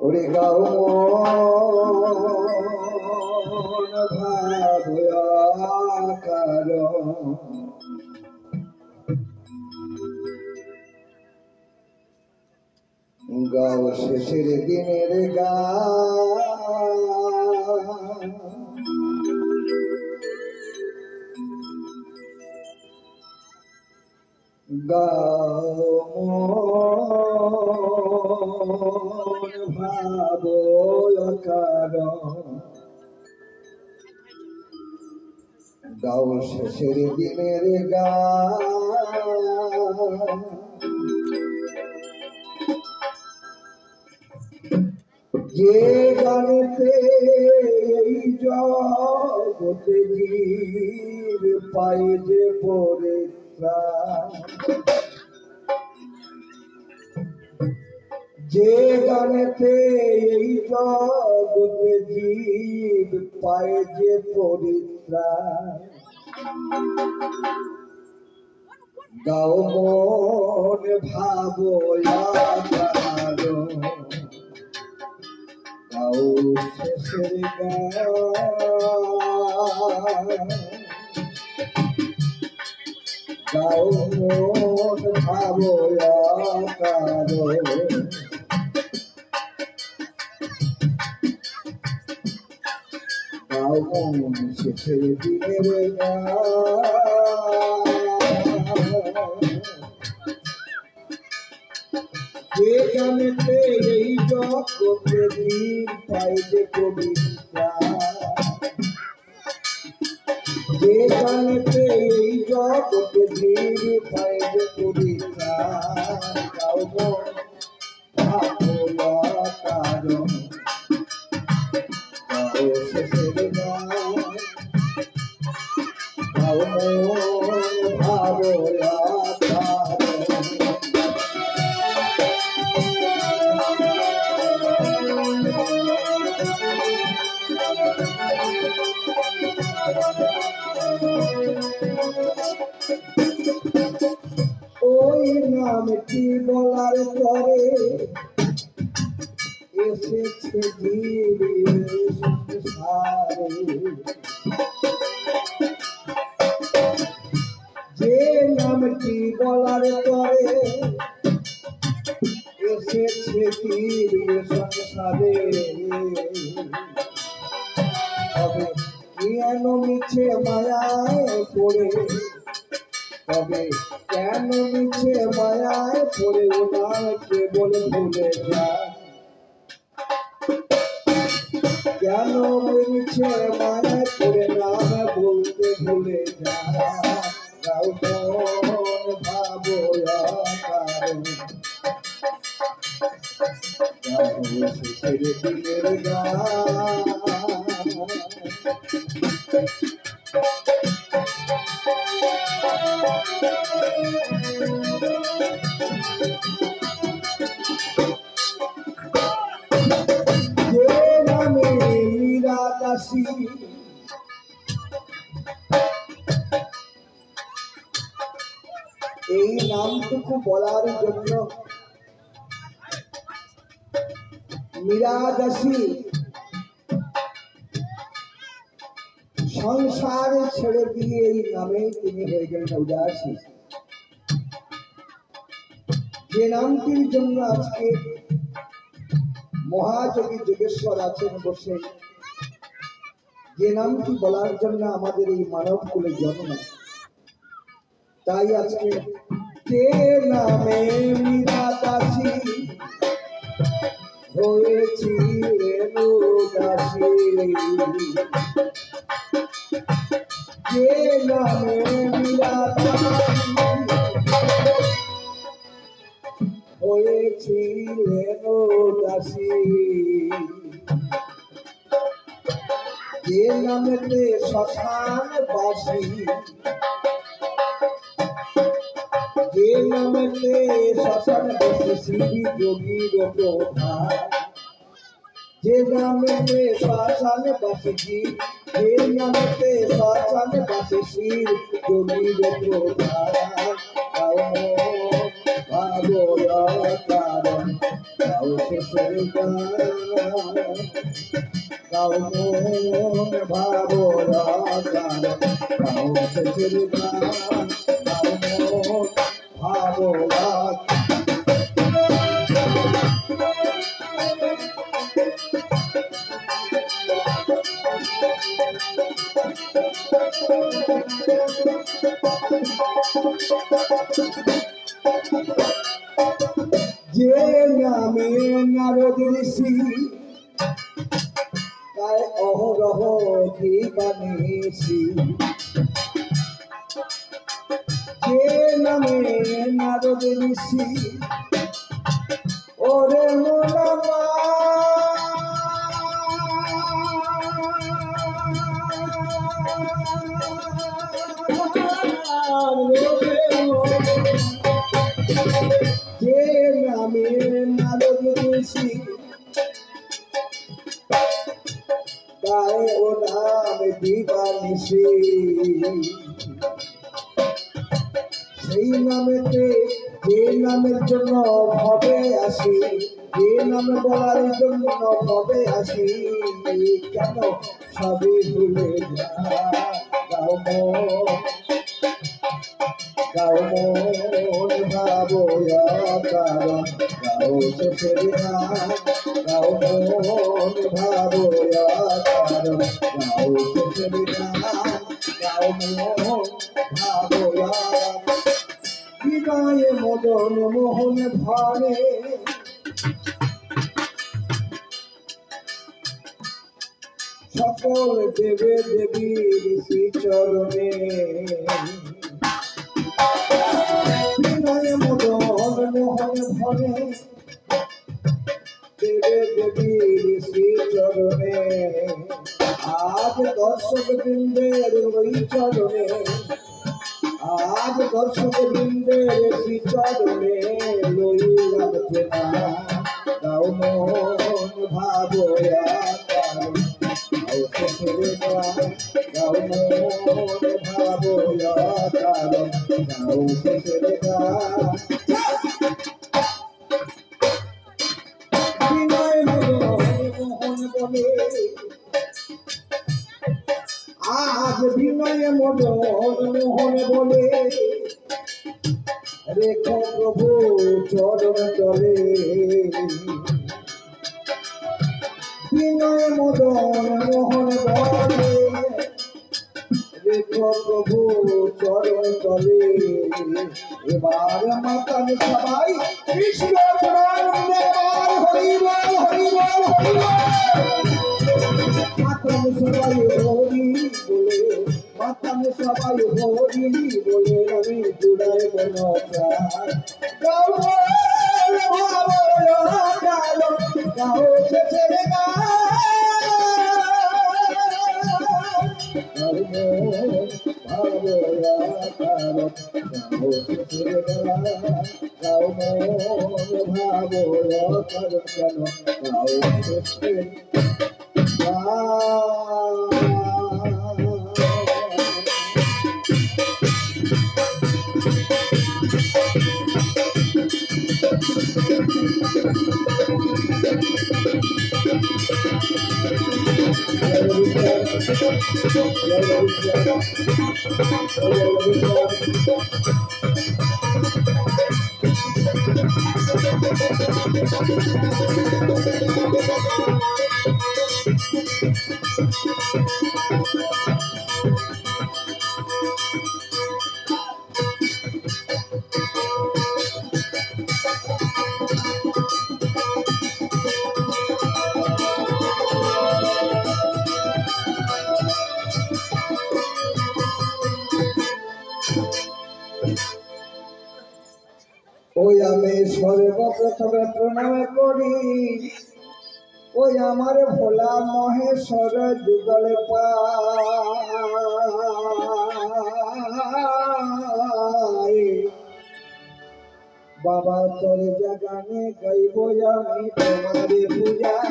ওরে গাও মন ভাবয়াকার গাও শেষের দিনের গাও মন ভাবয়াকার গাও শেষের দিনের যে গানেতে এই জগতে জীব পায় যে পরিত্রাণ, যে গানেতে এই জগতে জীব পায় যে পরিত্রাণ, গাও মন ভাবয়াকার গাও শেষের গাও মন ভাবয়াকার গাও মন শেষের দিনের যে গানেতে এই জগতে জীব পায় যে পবিত্রাণ, যে গানেতে এই জগতে জীব পায় যে পবিত্রাণ, গাও মন ভাবয়াকার গাও শেষের গাও মন ভাবয়াকার ওই নামটি বলার পরে এসেছে জীবের সংসারে, যে নামটি বলার পরে এসেছে জীবের সংসারে, তবে কেন মিছে মায়ায় পড়ে, তবে কেন মিছে মায়ায় পড়ে ওনার কেবল ভুলে যায়, কেন মিছে মায়ায় পড়ে নাম বলতে ভুলে যায়, গাও মন ভাবয়াকার গাও শেষের দিনের যে নামে মীরা দাসী এই নামটুকু বলার জন্য মীরা দাসী সংসার ছেড়ে দিয়ে এই নামে তিনি হয়ে গেলেন উদাসী। যে নামটির জন্য আজকে মহাযোগী যোগেশ্বর আছেন বসে, যে নামটি বলার জন্য আমাদের এই মানব কুলে জন্ম, তাই আজকে যে নামে মীরা দাসী হয়েছি উদাসী, যে নামে মীরা দাসী হয়েছিলেন উদাসী, যে নামেতে শ্মশান বাসী, যে নামেতে শ্মশান বাসী শ্রী যোগীর প্রধান, যে নামেতে শ্মশান বাসী, যে নামেতে শ্মশান বাসী শ্রী যোগীর প্রধান। ভাবরা কারণ গাও শেষের গান, গাও মন ভাবরা কারণ গাও শেষের গান, গাও মন ভাবরা। যে নামে নারদ ঋষি তাই অহরহ দিবানিশি, যে নামে নারদ ঋষি ওরে মোনামা যে নামে নারদ ঋষি গায়ে ও নাম দিবানিশি, সেই নামেতে যে নামের জন্য ভবে আসি, যে নামে বলার জন্য ভবে আসি, কেন সবই ভুলে যায়। গাও মন, গাও মন ভাবয়া কারণ গাও শেষের গান, গাও মন ভাবয়া কারণ গাও শেষের গান, গাও মন ভাবয়া। হৃদয়ে মদন মোহন ভরে সকল দেবে দেবীর শ্রীচরণে, হৃদয়ে মদন মোহন ভরে দেবে দেবীর শ্রীচরণে। আজ দর্শক বৃন্দের ওই চরণে, আজ দর্শক বৃন্দের শ্রীচরণে লইলাম প্রণাম। গাও মন ভাবয়া কারণ গাও শেষের গান, গাও মন ভাবয়া কারণ গাও শেষের গান। বিনয় মোহন বলে আজ, বিনয় মদন মোহন বলে রেখো প্রভু চরণ তলে। বিনয় মদন মোহন বলে রেখো প্রভু চরণ তলে। এবার মাতান সবাই কৃষ্ণ প্রেমানন্দে হরি বল, হরি বল, হরি বল। মাতান সবাই হরি বলে, মাতান সবাই হরি বলে আমি জুড়াই মন প্রাণ। গাও ভাবরা কারণ গাও শেষের গান, গাও মন ভাবরা কারণ গাও শেষের গান, গাও মন ভাবরা কারণ কেন গাও শেষের ওই আমি সর্বপ্রথমে প্রণাম করি ওই আমার ভোলা মহেশ্বর যুগল পায় বাবা তোর জাগানে গাইব আমি তোমারে পূজায়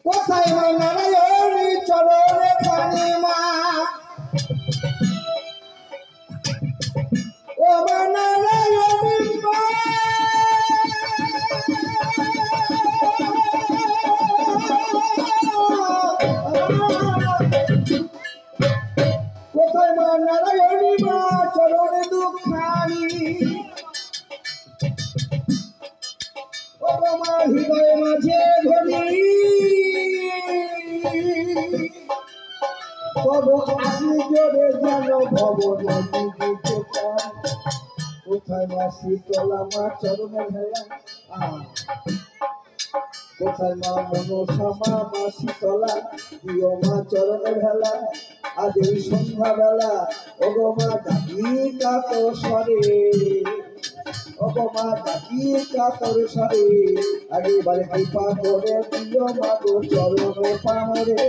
কোথায় মা নারায়ণী চরণে খানি মা ও মা নারায়ণী মা কোথায় মা নারায়ণী মা চরণে দুঃখানি ও মা হৃদয় মাঝে ধরি তব আসি জোরে যেন ভবন কোথায় মা শীতলা মা চরণে ভেলা কোথায় মা মনসামা মা শীতলা প্রিয় মা চরণে ভেলা আজ এই সন্ধ্যা বেলা ওগো মা ডাকি কাতর স্বরে ওগো মা ডাকি কাতর স্বরে আগেবারে কৃপা করে প্রিয় মা গো চরণে পামরে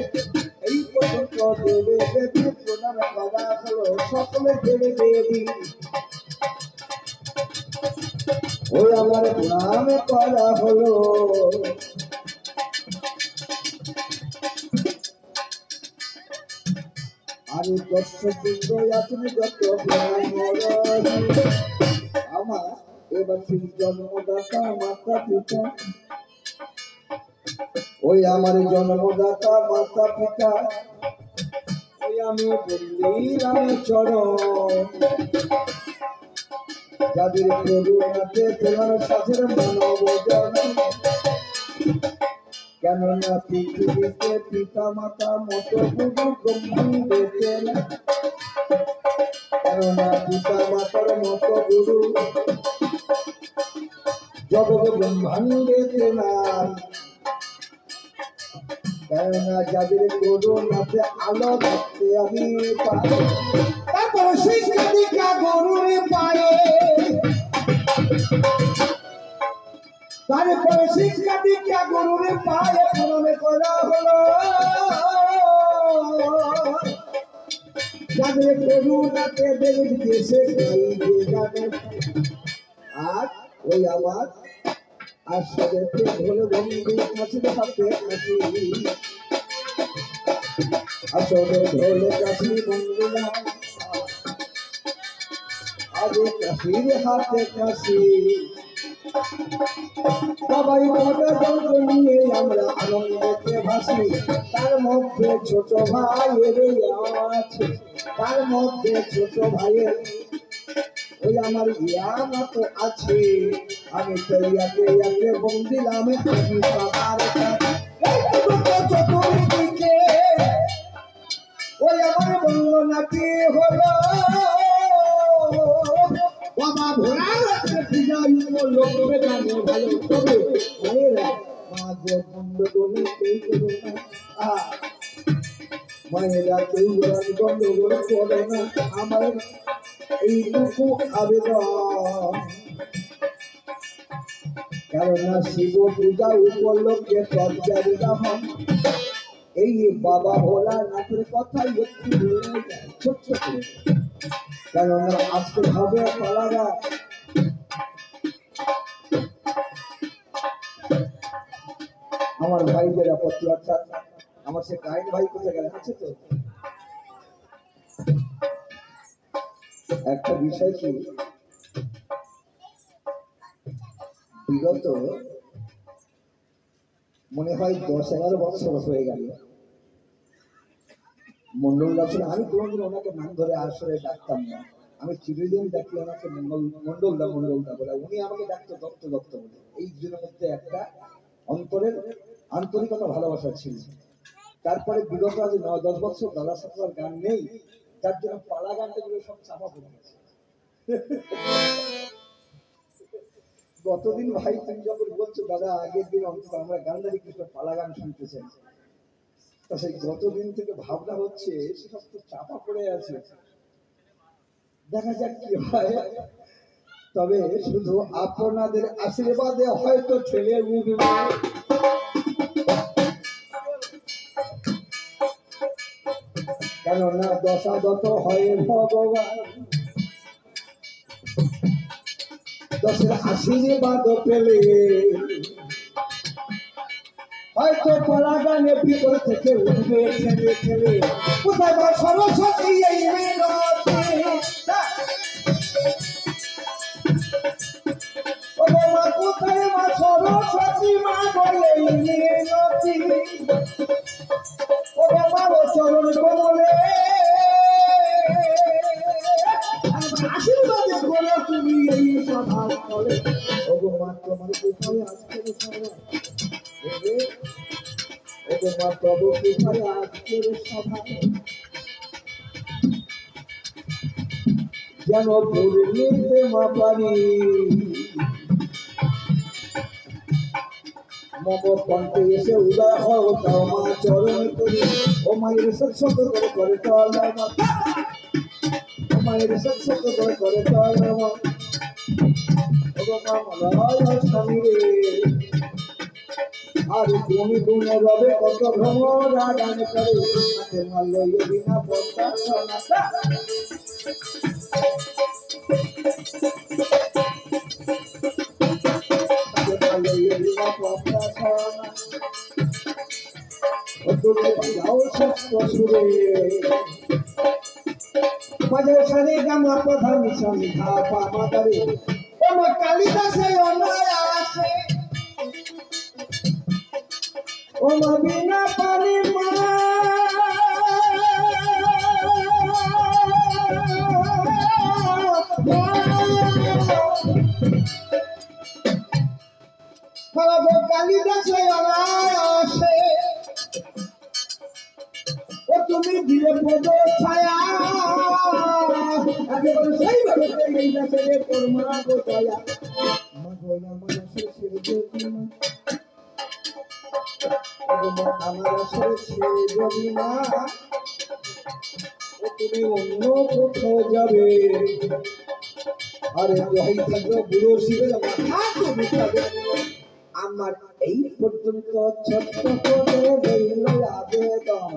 এই পর্যন্ত দেবে দেবী প্রণাম করা হলো সকলে দেবে দেবী ওই আমার প্রণাম করা হলো আরে দর্শক বৃন্দ আছেন যত আমার এবার তিনি জন্মদাতা মাতা পিতা ওই আমার জন্মদাতা মাতা পিতা ওই আমি বন্দি রামচরণ যাদের করুণাতে তোমার সাথে মানব জন কেননা পৃথিবীতে পিতা মাতা মতো গুরু গম্ভীর বেঁচে না কেননা পিতা মাতার মতো গুরু জগৎ ব্রহ্মাণ্ডেতে নাই কেননা যাদের করুণাতে আলো দেখতে আমি পাই তারপর শিক্ষা দীক্ষা গরুর পায়ে তারপরে শিক্ষা দীক্ষা গরুর পায়ে প্রণামে করা হলো যাদের করুণাতে দেশে জানে আর ওই আমার আর সদের হলো বন্ধু কাছে হাতে কাশি আসলে ঢোলে কাশি বন্ধু না আরে কাশির হাতে কাশি সবাই পদযন্ত্র নিয়ে আমরা আনন্দে ভাসি তার মধ্যে ছোট ভাইয়ের আছে তার মধ্যে ছোট ভাইয়ের ওই আমার ইয়ামা তো আছে আমি তো ইয়াকে বন্দিলাম আমি বাবার চতুর্দিকে ওই আমার বলল নাকি হলো বাবা ভোলা লোককে জানে ভালো তবে মায়েরা মাঝে গন্ডগোলে কেউ করো না মায়েরা কেউ গন্ডগোল করে না আমার এইটুকু আবেদন কেননা শিব পূজা উপলক্ষে তরজারিরা হন এই বাবা ভোলা নাথের কথাই একটু বলে যায় ছোট্ট করে কেননা আজকে হবে পালারা আমার ভাইদের আপত্তি অর্থাৎ আমার সে কাহিনী ভাই কোথায় গেলেন আছে তো একটা বিষয় কি বিগত মনে হয় 10-11 বছর হয়ে গেল মন্ডল দা আমি কোনোদিন ওনাকে নাম ধরে আসলে ডাকতাম না আমি চিরদিন ডাকি ওনাকে মন্ডল দা বলে উনি আমাকে ডাকতো দত্ত বলে এই দুজনের মধ্যে একটা অন্তরের আন্তরিকতা ভালোবাসা ছিল তারপরে বিগত আজ 9-10 বছর দাদা সাথে গান নেই যার জন্য পালা গানটা গুলো সব চাপা পড়ে গেছে গতদিন ভাই তুমি যখন বলছো দাদা আগের দিন অন্তত আমরা গান্ধারী কৃষ্ণ পালা গান শুনতে চাই তা সেই গতদিন থেকে ভাবনা হচ্ছে সেসব তো চাপা পড়ে আছে দেখা যাক কি হয় তবে শুধু আপনাদের আশীর্বাদে হয়তো ছেলে উঠবে কেননা দশাগত হয় ভগবান, দশের আশীর্বাদ পেলে হয়তো পরাগানে ভিতর থেকে উঠবে ছেলে ছেলে। কোথায় বা সরস্বতী এই মিনতি, ও মা কোথায় মা সরস্বতী মা বলে মিনতি, ও মা ও চরণ কমলে আশীর্বাদ করে তুমি এই সভা করে। ও মা তোমার কোথায় আজকের সভা, ও মা তবু কোথায় আজকের সভা, যেন পূর্ণিতে মা পারি মম কণ্ঠে এসে উদয় হও তাও মা চরণ করি। ও মায়ের সৎসঙ্গ করে করে চল, ও মায়ের সৎসঙ্গ করে করে চল, ও মা মলয় স্বামী রে। আর তুমি গুণে রবে কত ভ্রমরা গান করে, হাতে মাল্য বিনা পদ্মা সোনাটা, কালিদাসে অনায়াসে ও মা বিনা পানি মা কালিদাসে অনায়াসে ও তুমি দিলে পদ ছায়া, একেবারে সেইভাবে এই দেশে কর্মা গোটায়া মা মানুষের ছেড়ে আমার ছেড়ে যদি না ও তুমি অন্য কোথাও যাবে। আরে দোহাই থাকবে বুড়ো শিবের মাথা তুমি খাবে। আমার এই পর্যন্ত ছোট্ট করে রইল আবেদন,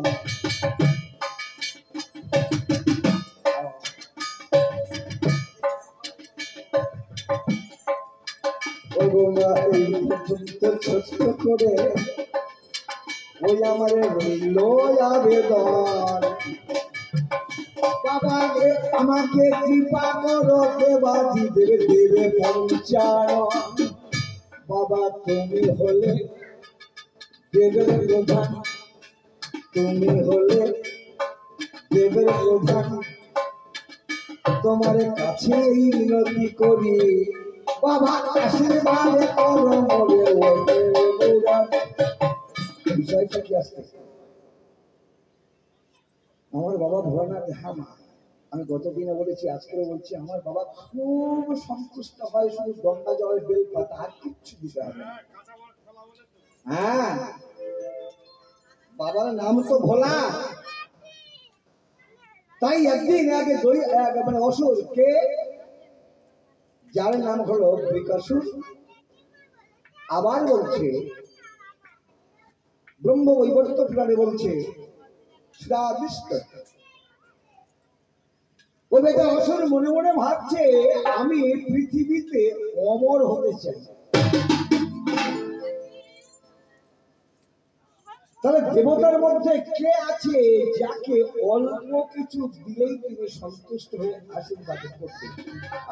এই পর্যন্ত ছোট্ট করে ওই আমার রইল আবেদন। বাবা আমাকে কৃপা করো দেবাজি দেবে দেবে পঞ্চায়ন। বাবা তুমি হলে দেবের প্রধান, তুমি হলে দেবের প্রধান, তোমার কাছে এই মিনতি করি বাবা আশীর্বাদ করো মরে ওঠে বুড়ান। বিষয়টা কি আসছে? আমার বাবা ভোলানাথ, হ্যাঁ মা আমি গতদিনে বলেছি আজকেও বলছি, আমার বাবা খুব সন্তুষ্ট হয় শুধু গঙ্গা জলের বেল পাতা, আর কিচ্ছু দিতে হবে না। হ্যাঁ বাবার নাম তো ভোলা, তাই একদিন আগে মানে অসুর কে যার নাম হলো বিকাশুর, আবার বলছে ব্রহ্ম বৈবর্ত পুরাণে বলছে শ্রাবিষ্ট ও বেটা অসুর মনে মনে ভাবছে আমি পৃথিবীতে অমর হতে চাই। তাহলে দেবতার মধ্যে কে আছে যাকে অল্প কিছু দিলেই তিনি সন্তুষ্ট হয়ে আশীর্বাদ করতেন?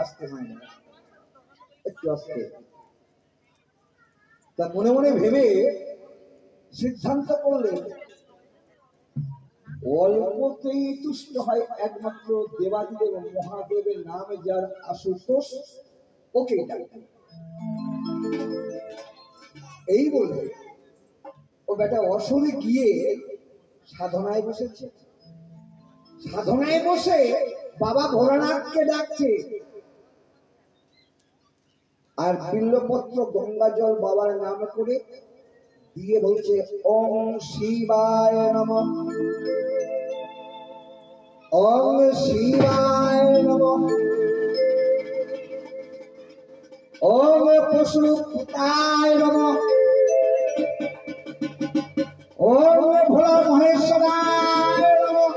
আসতে হয় না, একটু আসতে। তা মনে মনে ভেবে সিদ্ধান্ত করলেন অল্পতেই তুষ্ট হয় একমাত্র দেবাদিদেব মহাদেবের নামে যার আশুতোষ, ওকে এই বলে ও বেটা অসুরে গিয়ে সাধনায় বসেছে। সাধনায় বসে বাবা ভোলানাথকে ডাকছে আর বিল্লপত্র গঙ্গা জল বাবার নাম করে দিয়ে বলছে ওম শিবায় নমঃ, ওম শিবায় নমঃ, ওম পশুপতায় নমঃ, ওম ভোলা মহেশ্বরায় নমঃ,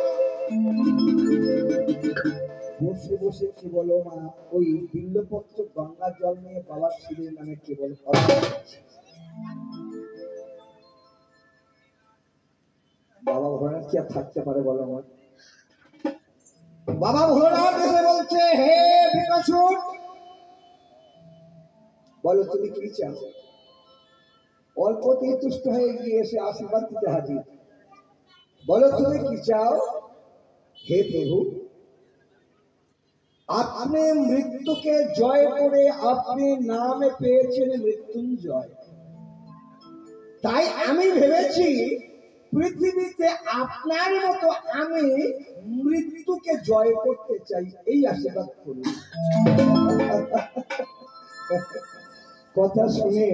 বসে বসে কি বলো মা ওই বিল্লপত্র গঙ্গা জল নিয়ে বাবার শিবের নামে কেবল বাবা ভোলানাথ কি আর থাকতে পারে বলো আমার? বাবা ভোলানাথ এসে বলছে, হে বিকাশুর, বলো তুমি কি চাও? অল্পতেই তুষ্ট হয়ে গিয়ে এসে আশীর্বাদ দিতে হাজির। বলো তুমি কি চাও? হে প্রভু, আপনি মৃত্যুকে জয় করে আপনি নামে পেয়েছেন মৃত্যুঞ্জয়। তাই আমি ভেবেছি পৃথিবীতে আপনার মতো আমি মৃত্যুকে জয় করতে চাই, এই আশীর্বাদ করি। কথা শুনে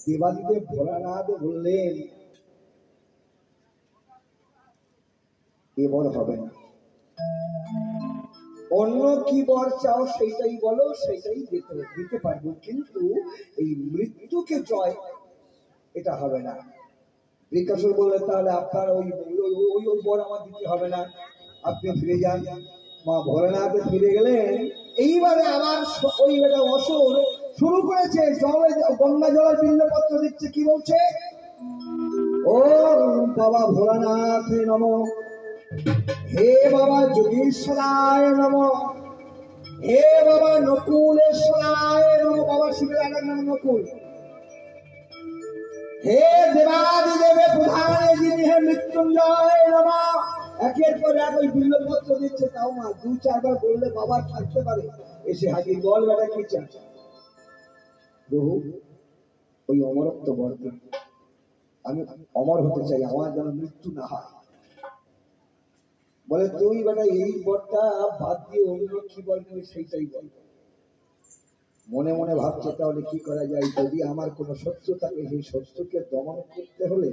দেবাদিদেব ভোলানাথ বললেন, এবার হবে না, অন্য কি বর চাও সেইটাই বলো, সেইটাই দিতে পারবো, কিন্তু এই মৃত্যুকে জয় এটা হবে না। বিকাশুর বললেন, তাহলে আপনার ওই ওই বর আমার দিতে হবে না, আপনি ফিরে যান। মা ভোলানাথ ফিরে গেলেন। এইবারে আবার ওই বেটা অসুর শুরু করেছে, জলে গঙ্গা জলের বিল্লপত্র দিচ্ছে। কি বলছে? ও বাবা ভোলানাথ নমঃ, হে বাবা যোগীশ্বরায় নমঃ, হে বাবা নকুলেশ্বরায় নমঃ। বাবা শিবের আরেক নাম নকুল। হে দেবাদিদেবে প্রধানে যিনি, হে মৃত্যুঞ্জয় নমঃ। একের পর এক ওই বিল্লপত্র দিচ্ছে। তাও মা দু চারবার বললে বাবা থাকতে পারে। এসে হাজির, বল বেটা কি চাস? প্রভু ওই অমরত্ব বর দিন, আমি অমর হতে চাই, আমার যেন মৃত্যু না হয়। বলে তুই বেটা এই বরটা বাদ দিয়ে অন্য কি বল নেবে সেইটাই বল। মনে মনে ভাবছে তাহলে কি করা যায়, যদি আমার কোনো শত্রু থাকে সেই শত্রুকে দমন করতে হলে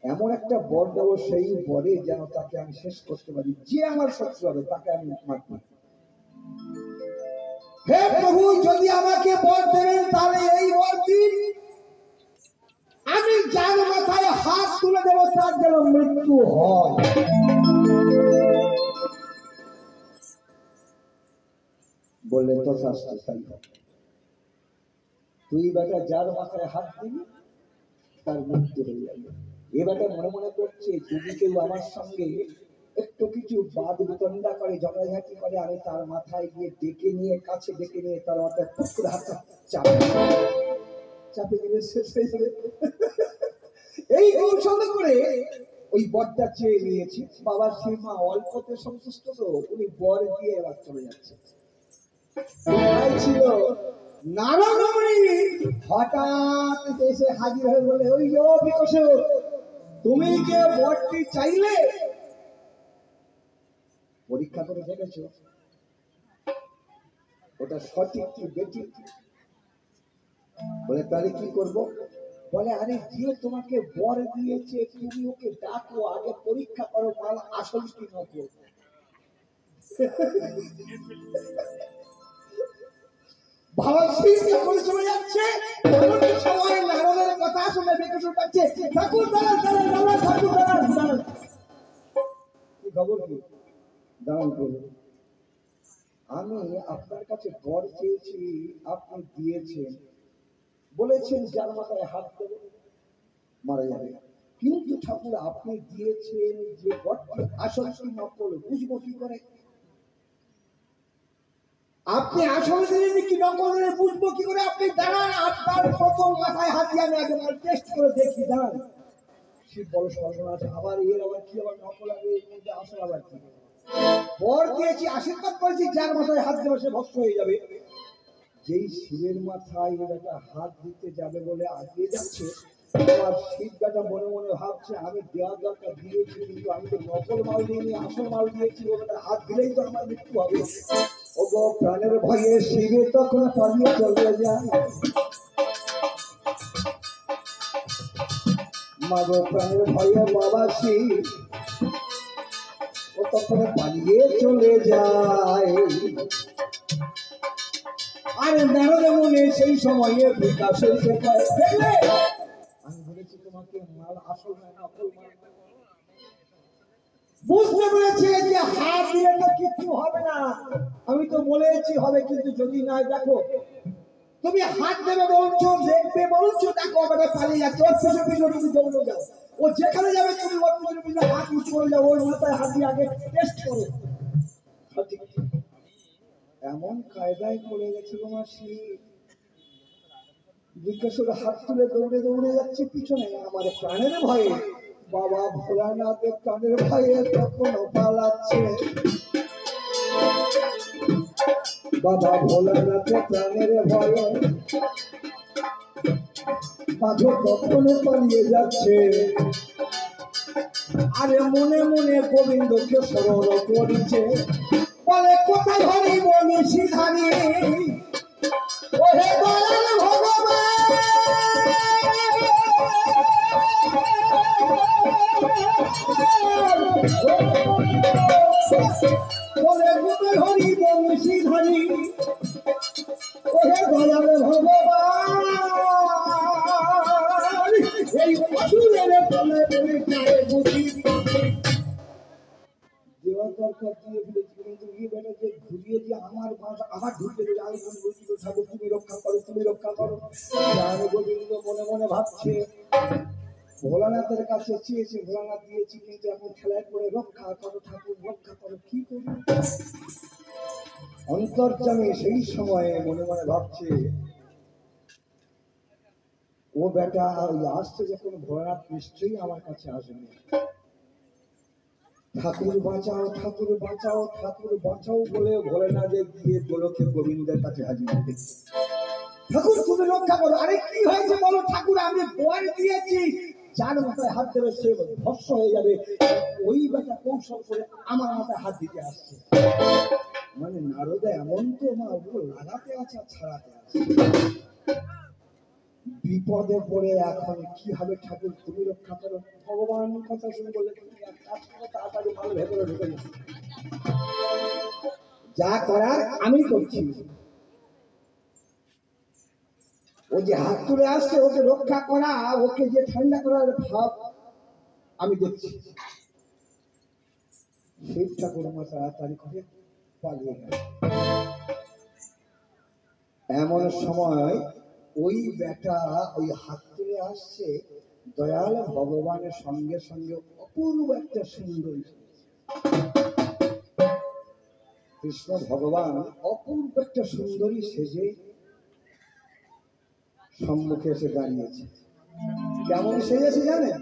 এমন একটা বর দেবো, সেই বরে যেন তাকে আমি শেষ করতে পারি, যে আমার শত্রু হবে তাকে আমি মারব। হে প্রভু, যদি আমাকে বর দেবেন তাহলে এই বর দিন, আমি যার মাথায় হাত তুলে দেবো তার যেন মৃত্যু হয়। বললেন তো শাস্ত্র তাই হবে, তুই বেটা যার মাথায় হাত দিবি তার মৃত্যু হয়ে যাবে। এ বেটা মনে মনে করছে, যদি কেউ আমার সঙ্গে একটু কিছু বাদ বিতণ্ডা করে, ঝগড়াঝাটি করে, আমি তার মাথায় গিয়ে ডেকে নিয়ে, কাছে ডেকে নিয়ে তার মাথায় পুকুর হাতটা চাপে দিলে শেষ হয়ে যাবে। এই কৌশল করে ওই বরটা চেয়ে নিয়েছি। বাবার সেই মা অল্পতে সন্তুষ্ট, তো উনি বর দিয়ে এবার চলে যাচ্ছে। ছিল নারায়ণমণি হঠাৎ এসে হাজির হয়ে বলে, ওই বিকশুর, তুমি যে বরটি চাইলে পরীক্ষা করে দেখেছো ওটা সঠিক কি বেঠিক? বলে তাহলে কি করব? বলে আরে যে তোমাকে বর দিয়েছে তুমি ওকে ডাকো, আগে পরীক্ষা করো মাল আসল কি নকল। ভাবা শিবকে করে চলে যাচ্ছে, সবাই নারদের কথা শুনে বিকশুর কাছে, ঠাকুর দাঁড়ান দাঁড়ান দাঁড়ান, ঠাকুর দাঁড়ান দাঁড়ান। কি খবর কি? দাঁড়ান করুন, আমি আপনার কাছে বর চেয়েছি, আপনি দিয়েছেন, বলেছেন যার মাথায় হাত দেবে মারা যাবে, কিন্তু ঠাকুর আপনি দিয়েছেন যে বরটি আসল কি নকল বুঝবো কি করে? আপনি আসল দিলেন কি নকল বুঝবো কি করে? আপনি দাঁড়ান, আপনার প্রথম মাথায় হাত দিয়ে আমি আগে টেস্ট করে দেখি, দাঁড়ান। শিব বড় সর্বনাশ, আবার এর আবার কি আবার নকল হবে, এর মধ্যে আসল আবার কি? বর দিয়েছি, আশীর্বাদ করেছি, যার মাথায় হাত দেবে সে ভস্ম হয়ে যাবে। যেই শিবের মাথায় একটা হাত দিতে যাবে বলে আগিয়ে যাচ্ছে, আমার শিব গাটা মনে মনে ভাবছে, আমি দেওয়ার দরকার দিয়েছি, কিন্তু আমি তো নকল মাল দিইনি, আসল মাল দিয়েছি, ওটা হাত দিলেই তো আমার মৃত্যু হবে। ও গো প্রাণের ভয়ে শিবে তখন পালিয়ে চলে যায়, মা গো প্রাণের ভয়ে বাবা শিব ও তখন পালিয়ে চলে যায়। আরে নারদমুনি সেই সময়ে বিকাশের ব্যাপারে দেখলে, আমি বলেছি তোমাকে মাল আসল না নকল মাল, বুঝতে পেরেছে যে হাত দিলে তো কিছু আমি তো বলেছি হবে, কিন্তু যদি না দেখো তুমি হাত দেবে বলছো, দেখবে বলছো, দেখো বেটা পালিয়ে যাচ্ছে, ওর পিছনে পিছনে তুমি দৌড়ে যাও, ও যেখানে যাবে তুমি ওর পিছনে পিছনে হাত উঁচু করে যাও, ওর মাথায় হাত দিয়ে আগে টেস্ট করো। এমন কায়দায় পড়ে গেছে গো মাসি, জিজ্ঞাসা হাত তুলে দৌড়ে দৌড়ে যাচ্ছে পিছনে, আমার প্রাণের ভয়ে, বাবা ভোলানাথের প্রাণের ভয়ে তখনও পালাচ্ছে, বাবা ভোলানাথের প্রাণের ভয়ে মাধব তখনও পালিয়ে যাচ্ছে। আরে মনে মনে গোবিন্দকে স্মরণ করিছে, বলে কোথায় হরি বনিশি ধানি, ওহে দয়াল ভগবান, বলে কোথায় হরি বনিশি ধানি, ওহে দয়াল ভগবান, এই অসুরের তলে বলে যায় বুঝি দেওয়ার দরকার দিয়ে ফেলেছি, কিন্তু এই বেটা যে ঘুরিয়ে দিয়ে আমার ভাষা আবার ঢুকে দিলে, আমি বলছি ঠাকুর তুমি রক্ষা করো, তুমি রক্ষা করো। গোবিন্দ মনে মনে ভাবছে, ভোলানাথের কাছে চেয়েছে, ভোলানাথ দিয়েছি, কিন্তু এখন খেলায় করে রক্ষা করো ঠাকুর, রক্ষা করো, কি করবো? অন্তর্যামী সেই সময়ে মনে মনে ভাবছে, ও বেটা ওই আসছে যখন ভোলানাথ নিশ্চয়ই আমার কাছে আসবে, ঠাকুর বাঁচাও, ঠাকুর বাঁচাও, ঠাকুর বাঁচাও বলে ভোলেনাথে গিয়ে গোলকে গোবিন্দের কাছে হাজির হবে, ঠাকুর তুমি রক্ষা করো। আরে কি হয়েছে বলো ঠাকুর, আমি বল দিয়েছি, যার মাথায় হাত দেবে সে ভস্ম হয়ে যাবে, ওই বেটা কৌশল করে আমার মাথায় হাত দিতে আসছে। মানে নারদা এমন তো মা ওগুলো লাগাতে আছে আর ছাড়াতে আছে, বিপদে পড়ে এখন কি হবে, ঠাকুর তুমি রক্ষা করো। ভগবান কথা শুনে বলে তাড়াতাড়ি মাল ভেতরে ঢুকে যা করার আমি করছি। ও যে হাত তুলে আসছে ওকে রক্ষা করা, ওকে যে ঠান্ডা করার ভাব আমি দেখছি। শিব ঠাকুর আমার তাড়াতাড়ি করে পালিয়ে গেল। এমন সময় ওই বেটা ওই হাত তুলে আসছে, দয়াল ভগবানের সঙ্গে সঙ্গে অপূর্ব একটা সুন্দরী কৃষ্ণ ভগবান অপূর্ব একটা সুন্দরী সেজে সম্মুখে এসে দাঁড়িয়েছে। কেমন সেজেছে জানেন?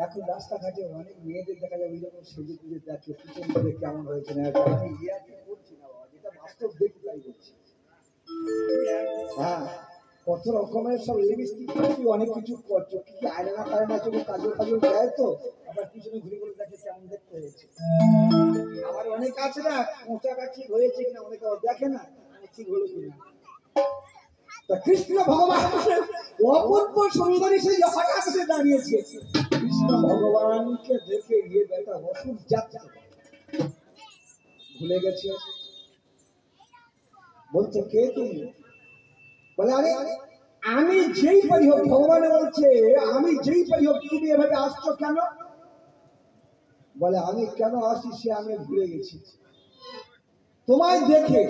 এখন রাস্তাঘাটে অনেক মেয়েদের দেখা যায় ওই রকম সেজে পুজে দেখে, পিছন করে কেমন হয়েছে না, আমি ইয়াকে করছি না বাবা, যেটা বাস্তব দেখতে তাই বলছি। হ্যাঁ, কত রকমের সব লিপস্টিক অনেক কিছু করছো, কি আয়না কায়না চোখে কাজল কাজল দেয়, তো আবার পিছনে ঘুরে ঘুরে দেখে কেমন দেখতে হয়েছে। আবার অনেক আছে না মোচাটা ঠিক হয়েছে কিনা, অনেকে দেখে না ঠিক হলো কিনা। কৃষ্ণ ভগবান অপূর্ব সুন্দরী সেই হঠাৎ এসে দাঁড়িয়েছে, কৃষ্ণ ভগবানকে দেখে গিয়ে বেটা অসুর যাচ্ছে ভুলে গেছে, বলছে কে তুমি? বলে আরে আমি যেই পারি হোক, ভগবান বলছে আমি যেই পারি হোক, তুমি এভাবে আসছো কেন? বলে আমি কেন আসি সে আমি ভুলে গেছি, তোমায় দেখে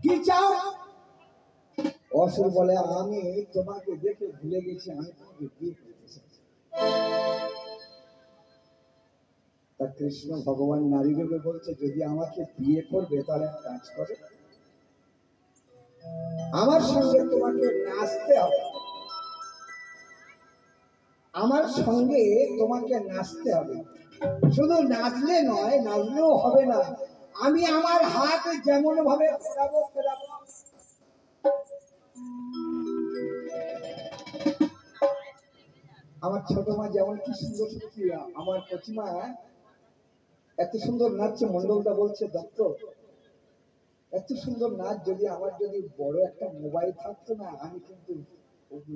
কি চাও? অসুর বলে আমি তোমাকে দেখে ভুলে গেছি, আমি তোমাকে বিয়ে করতে চাই। তা কৃষ্ণ ভগবান নারীদেরকে বলছে যদি আমাকে বিয়ে করবে তাহলে এক কাজ করে, আমার সঙ্গে তোমাকে নাচতে হবে, আমার সঙ্গে তোমাকে নাচতে হবে। শুধু নাচলে নয়, নাচলেও হবে না, আমি আমার হাত যেমন ভাবে ফেরাবো ফেরাবো, আমার ছোট মা যেমন কি সুন্দর সুপ্রিয়া, আমার কচিমা এত সুন্দর নাচছে, মন্ডলটা বলছে দত্ত এত সুন্দর নাচ, যদি আমার যদি বড় একটা মোবাইল থাকতো না, আমি কিন্তু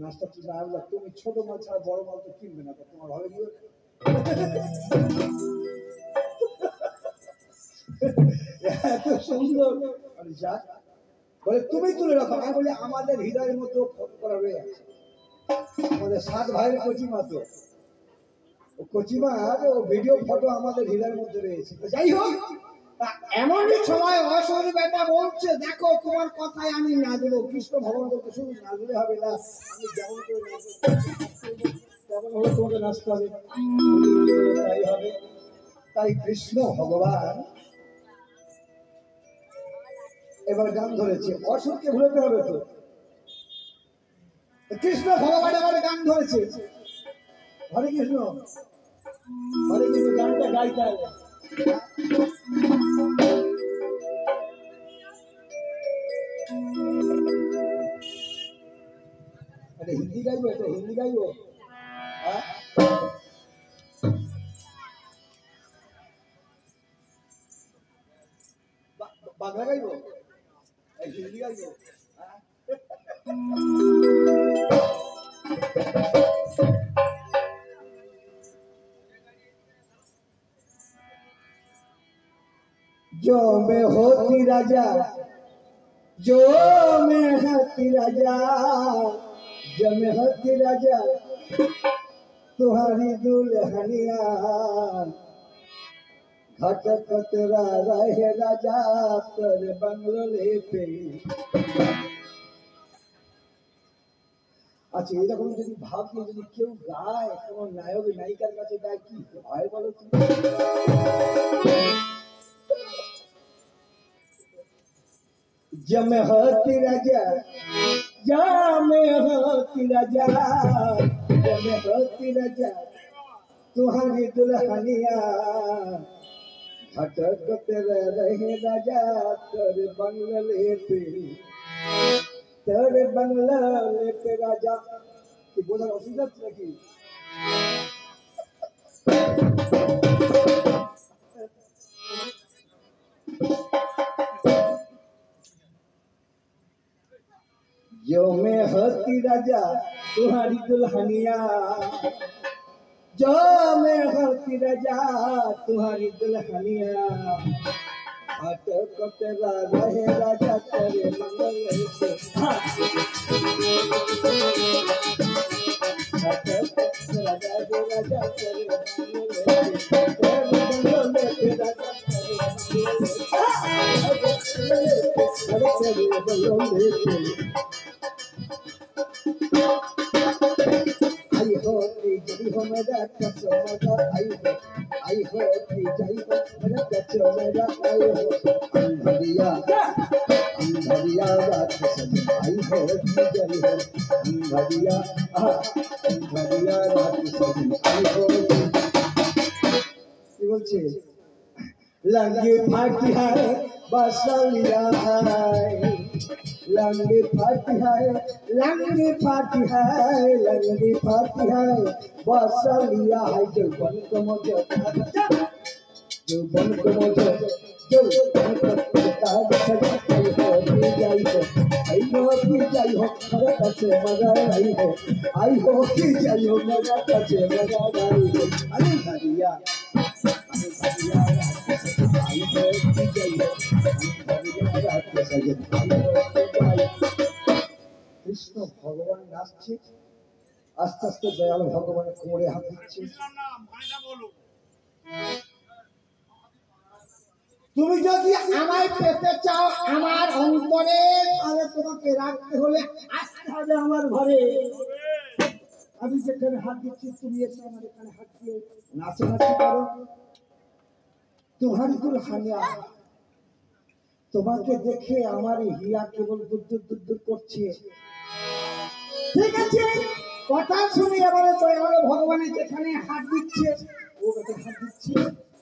নাচটা তুলে আনলাম, তুমি ছোট মা ছাড়া বড় মাল তো কিনবে না, তোমার ভালো গিয়ে এত সুন্দর যাক বলে তুমি তুলে রাখো। আমি বলি আমাদের হৃদয়ের মধ্যে ফটো করা রয়ে আছে, আমাদের 7 ভাইয়ের কচিমা, তো কচিমার ও ভিডিও ফটো আমাদের হৃদয়ের মধ্যে রয়েছে। যাই হোক এমনই সময় অসুর বেটা বলছে, দেখো তোমার কথায় আমি নাচবো। কৃষ্ণ ভগবান বলতে, শুধু নাচলে হবে না, আমি যেমন করে নাচবো তেমন হলে তোমাকে নাচতে হবে। তাই হবে। তাই কৃষ্ণ ভগবান এবার গান ধরেছে, অসুরকে ভুলতে হবে তো। কৃষ্ণ ভগবান এবার গান ধরেছে, হরে কৃষ্ণ হরে কৃষ্ণ, গানটা গাইতে হবে। এটা হিন্দি গাইবো, এটা হিন্দি গাইবো, বাংলা গাইবো, হিন্দি গাইবো। जो मैं होती राजा, जो मैं होती राजा, जो मैं होती राजा, तुम्हारी दुल्हनिया घटक तेरा रहे राजा, तेरे बंगले पे। আচ্ছা, এরকম যদি ভাব নিয়ে যদি কেউ গায়, কোন নায়ক নায়িকার কাছে গায়, কি হয় বলো তুমি? जमे होती राजा, जमे होती राजा, जमे होती राजा, तुम्हारी दुल्हनिया घटक तेरे रहे राजा, तेरे बंगले पे, तेरे बंगले पे राजा। কি বোঝার অসুবিধা হচ্ছে নাকি? जो मैं होती राजा, तुम्हारी दुल्हनिया, जो मैं होती राजा, तुम्हारी दुल्हनिया घटक तेरा रहे राजा, तेरे बंगले पे, घटक तेरा रहे राजा, तेरे बंगले पे, राजा तेरे बंगले पे। आई हो जय हो मेरा कच्चा मेरा, आई हो जय हो मेरा कच्चा मेरा, आई हो अंधरिया अंधरिया रात सजी, आई हो जय हो अंधरिया अंधरिया रात सजी, आई हो। কি বলছে? लंगे फाटी है बसलिया है, लंगे फाटी है, लंगे फाटी है, लंगे फाटी है बसलिया है, जो बन को मुझे जो बन को मुझे जो बन को ताज सजा, आई हो की जाई हो, आई हो की जाई हो मेरा कच्चे मजा आई हो, आई हो की जाई हो मेरा कच्चे मजा आई हो। अरे हरिया কৃষ্ণ ভগবান নাচছে, আস্তে আস্তে দয়াল ভগবানের কোমরে হাত দিচ্ছে। তুমি যদি আমায় পেতে চাও আমার অন্তরে, তাহলে তোমাকে রাখতে হলে আসতে হবে আমার ঘরে। আমি যেখানে হাত দিচ্ছি তুমি এসে আমার এখানে হাত দিয়ে নাচানাচি করো। তোমার দুলহানিয়া, তোমাকে দেখে আমার হিয়া কেবল দুর করছে। ঠিক আছে, কথা শুনে এবারে দয়াল ভগবান যেখানে হাত দিচ্ছে ও বেটা হাত দিচ্ছে,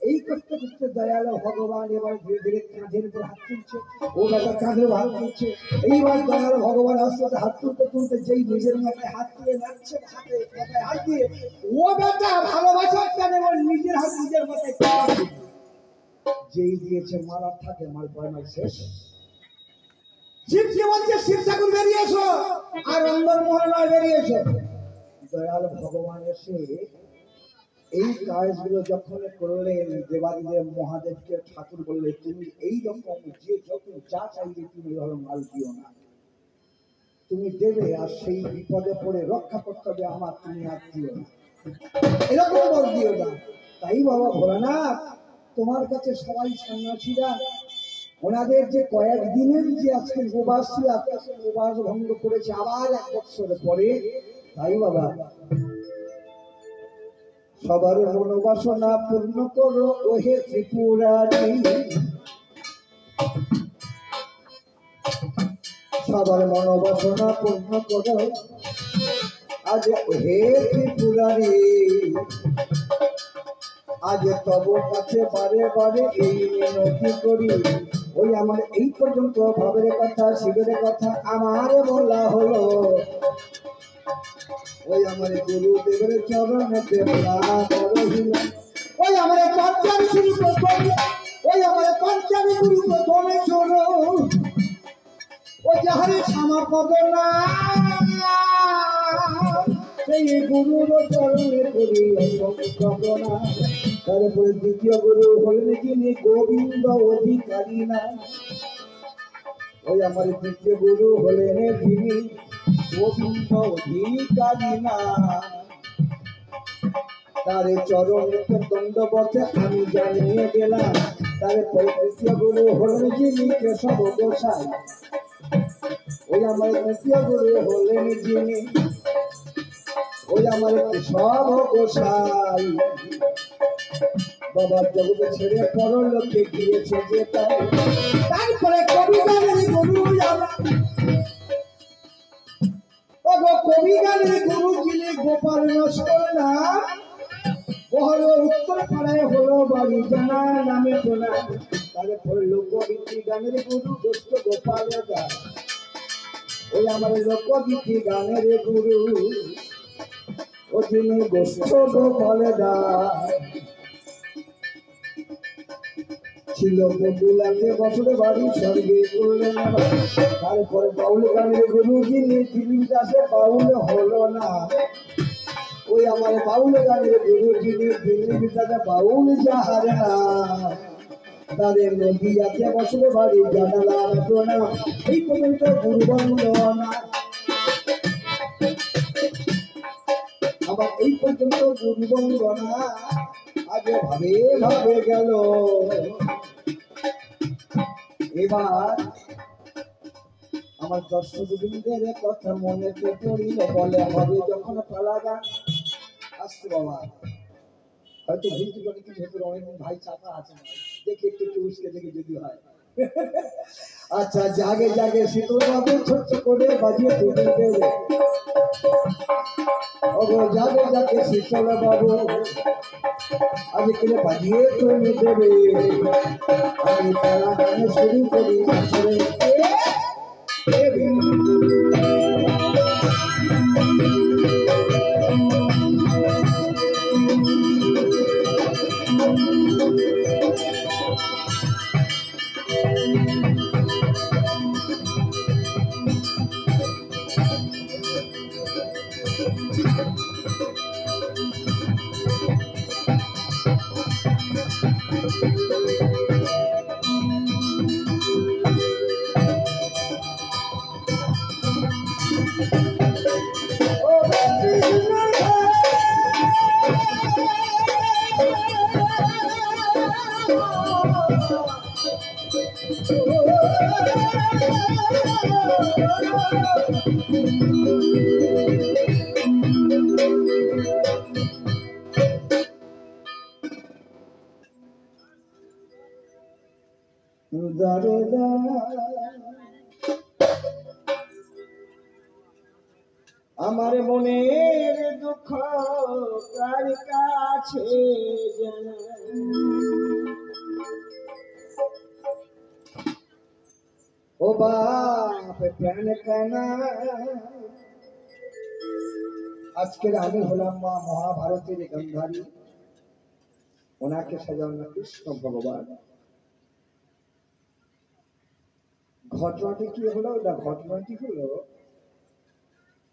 এই করতে করতে দয়াল ভগবান এবার ধীরে ধীরে কাঁধের উপর হাত তুলছে, ও বেটা কাঁধের হাত তুলছে। এইবার দয়াল ভগবান আস্তে আস্তে হাত তুলতে তুলতে যেই নিজের মাথায় হাত তুলে নাচছে, হাতে মাথায় হাত দিয়ে ও বেটা ভালোবাসার টানে ওর নিজের হাত নিজের মাথায় যেই দিয়েছে মালা থাকে মাল পয়মাল শেষ। শিবকে বলছে শিব ঠাকুর বেরিয়ে এসো, আর অন্দর মহলায় বেরিয়ে এসো। দয়াল ভগবান এসে এই কাজগুলো যখন করলেন, দেবাদিদেব মহাদেবকে ঠাকুর বললে তুমি এই রকম যে যখন যা চাইবে তুমি ধরো মাল দিও না, তুমি দেবে আর সেই বিপদে পড়ে রক্ষা করতে হবে আমার, তুমি আর দিও না, এরকম বল দিও না। তাই বাবা ভোলানাথ তোমার কাছে সবাই সন্ন্যাসীরা ওনাদের যে কয়েকদিনের যে আজকে উপবাস ছিল, আজকে উপবাস ভঙ্গ করেছে আবার 1 বছর পরে। তাই বাবা সবার মনোবাসনা পূর্ণ করো ওহে ত্রিপুরারি, সবার মনোবাসনা পূর্ণ করো আজ হে ত্রিপুরারি। আজ তব কাছে বারে বারে এই মিনতি করি। ওই আমার এই পর্যন্ত ভাবের কথা শিবের কথা আমার বলা হলো। ওই আমার গুরুদেবের চরণেতে প্রাণ রহিল। ওই আমার পঞ্চাশ গুরু প্রথম, ওই আমার পঞ্চাশ গুরু প্রথমে চলো। ও যাহারে সমাপদ না সেই গুরুর চরণে করি অসংখ্য। তারপরে দ্বিতীয় গুরু হলেন যিনি গোবিন্দ অধিকারী না। ওই আমার দ্বিতীয় গুরু হলেন যিনি গোবিন্দ অধিকারী না। তারে চরণে দণ্ডবতে আমি জানিয়ে গেলাম। তারপরে তৃতীয় গুরু হলেন যিনি কেশব গোসাই। ওই আমার তৃতীয় গুরু হলেন যিনি ওই আমার কেশব গোসাই। বাবার জগতে ছেড়ে পরলোকে গিয়েছে যে তাই। তারপরে কবি গানের গুরু কবি গানের গুরু যিনি গোপাল নস্কর না। বহর উত্তর পাড়ায় হলো বাড়ি জানা নামে তোলা। তারপরে লোকগীতি গানের গুরু দোস্ত গোপাল দাস। ওই আমার লোকগীতি গানের গুরু ও যিনি গোষ্ঠ গোপাল দাস। ছিল বকুলাতে বছর বাড়ি স্বর্গে করলেন। তারপরে বাউল গানের গুরু যিনি দিলীপ দাসে বাউল হলো না। ওই আমার বাউল গানের গুরু যিনি দিলীপ দাসে বাউল যাহারে না। তাদের নদীয়াতে বছর বাড়ি জানালার প্রণাম। এই পর্যন্ত গুরু বন্দনা। আবার এই পর্যন্ত গুরু বন্দনা আগে ভাবে ভাবে গেল। এবার আমার দর্শক বৃন্দের কথা মনে পড়িল। বলে হবে যখন পালা গান আসছে বাবা, হয়তো ভুলতে পারি কিছু ভেতরে অনেকদিন ভাই চাপা আছে, দেখে একটু উসকে দেখে যদি হয়। আচ্ছা জাগে জাগে শীতল বাবু ছোট্ট করে বাজিয়ে তুলে দেবে। ওগো জাগে জাগে শীতল বাবু আজকে বাজিয়ে তুলে দেবে। আমি পালা গান শুরু করি আসরে আমার মনের দুঃখ কার কাছে ও বাপ প্রাণ কানা। আজকের আমি হলাম মা মহাভারতের গান্ধারী, ওনাকে সাজানো কৃষ্ণ ভগবান। ঘটনাটি কি হলো? না ঘটনাটি হলো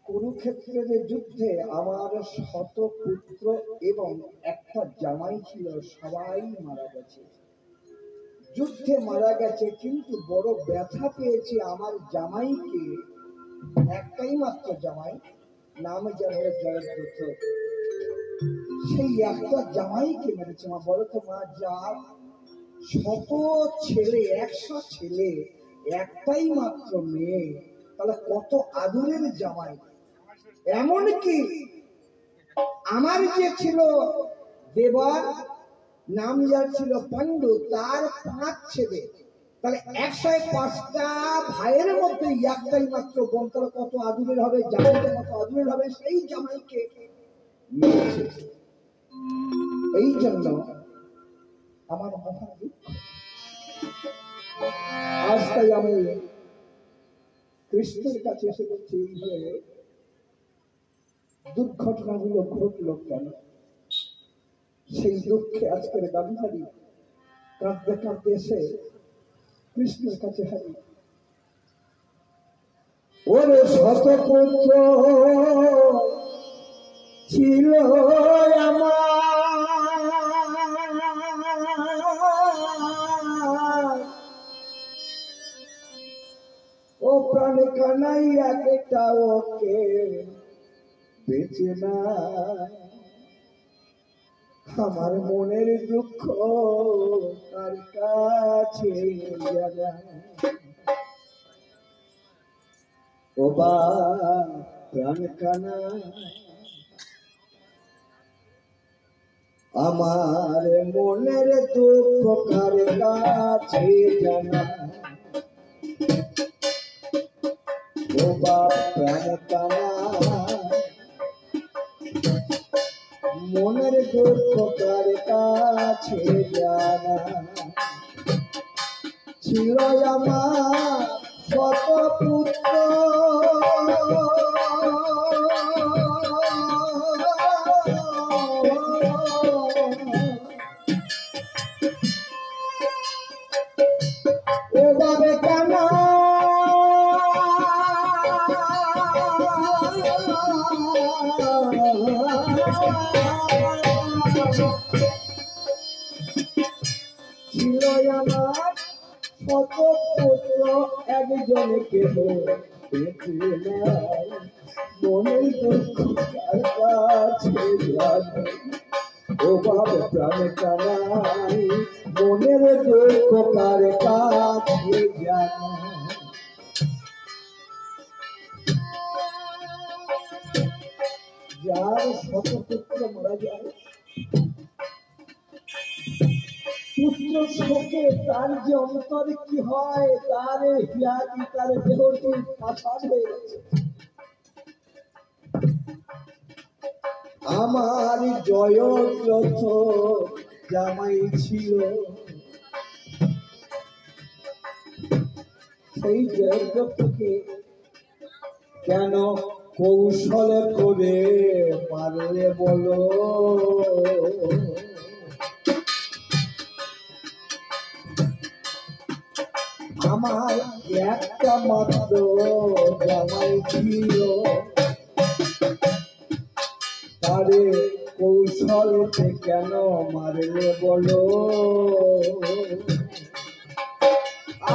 কুরুক্ষেত্রের যুদ্ধে আমার শত পুত্র এবং একটা জামাই ছিল, সবাই মারা গেছে, যুদ্ধে মারা গেছে। কিন্তু বড় ব্যথা পেয়েছে আমার জামাইকে, একটাই মাত্র জামাই, নাম যার জয়দ্রথ। সেই একটা জামাইকে মেরেছে। মা বলো তো মা, যা শত ছেলে 100 ছেলে একটাই মাত্র মেয়ে, তাহলে কত আদরের জামাই। এমনকি আমার যে ছিল দেবর, নাম যার ছিল পাণ্ডু, তার 5 ছেলে, তাহলে 105টা ভাইয়ের মধ্যে একটাই মাত্র বোন, তাহলে কত আদরের হবে, জামাইটা কত আদরের হবে। সেই জামাইকে মেরেছে। এই জন্য আমার মহা দুঃখ। আজ তাই আমি কৃষ্ণের কাছে এসে বলছি, এইভাবে দুর্ঘটনাগুলো ঘটলো কেন? সেই দুঃখে আজকের গান্ধারী কাঁদতে কাঁদতে এসে কৃষ্ণের কাছে হারি, ওরে শতপুত্র ছিল আমার, ও প্রাণ কানাই একটা ওকে বেঁচে না, আমার মনের দুঃখ কার কাছে জানাই। ও বা প্রাণ কানা, আমার মনের দুঃখ কার কাছে জানাই। ও বা প্রাণ কানা, মনের দুঃখ কার কাছে জানাই। ছিল আমার শত পুত্র, এভাবে কেন ছিল আমার শত পুত্র, একজনে কেহ বেঁচে নাই, মনের দুঃখ কার কাছে জানাই। ও বাপ প্রাণ কানাই, মনের দুঃখ কার কাছে জানাই। যার শত পুত্র মারা যায়, পুত্র শোকে তার যে অন্তরে কি হয়, তার হিয়াটি, তার দেহটি পাথর হয়ে গেছে। আমার জয়দ্রথ জামাই ছিল, সেই জয়দ্রথকে কেন কৌশলে করে মারলে বলো? আমার একটা মাত্র জামাই ছিল, তারে কৌশলতে কেন মারলে বলো?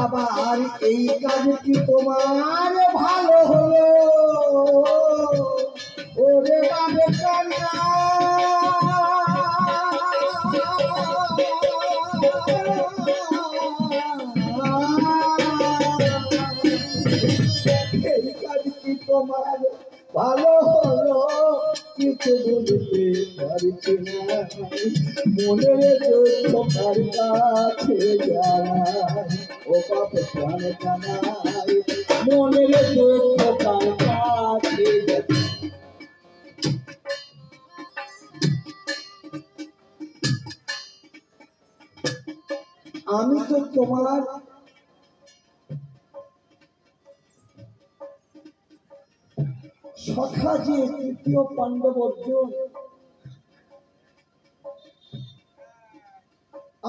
আবার এই কাজ কি তোমার ভালো হলো? ওরে বাবে কান্না, এই কাজ কি তোমার ভালো হলো? কিছু বলতে পারছি না, মনের দুঃখ কার কাছে জানাই। ও বাপ প্রাণ কানাই, মনের দুঃখ কার কাছে জানাই। আমি তো তোমার সখা, যে তৃতীয় পাণ্ডব অর্জুন,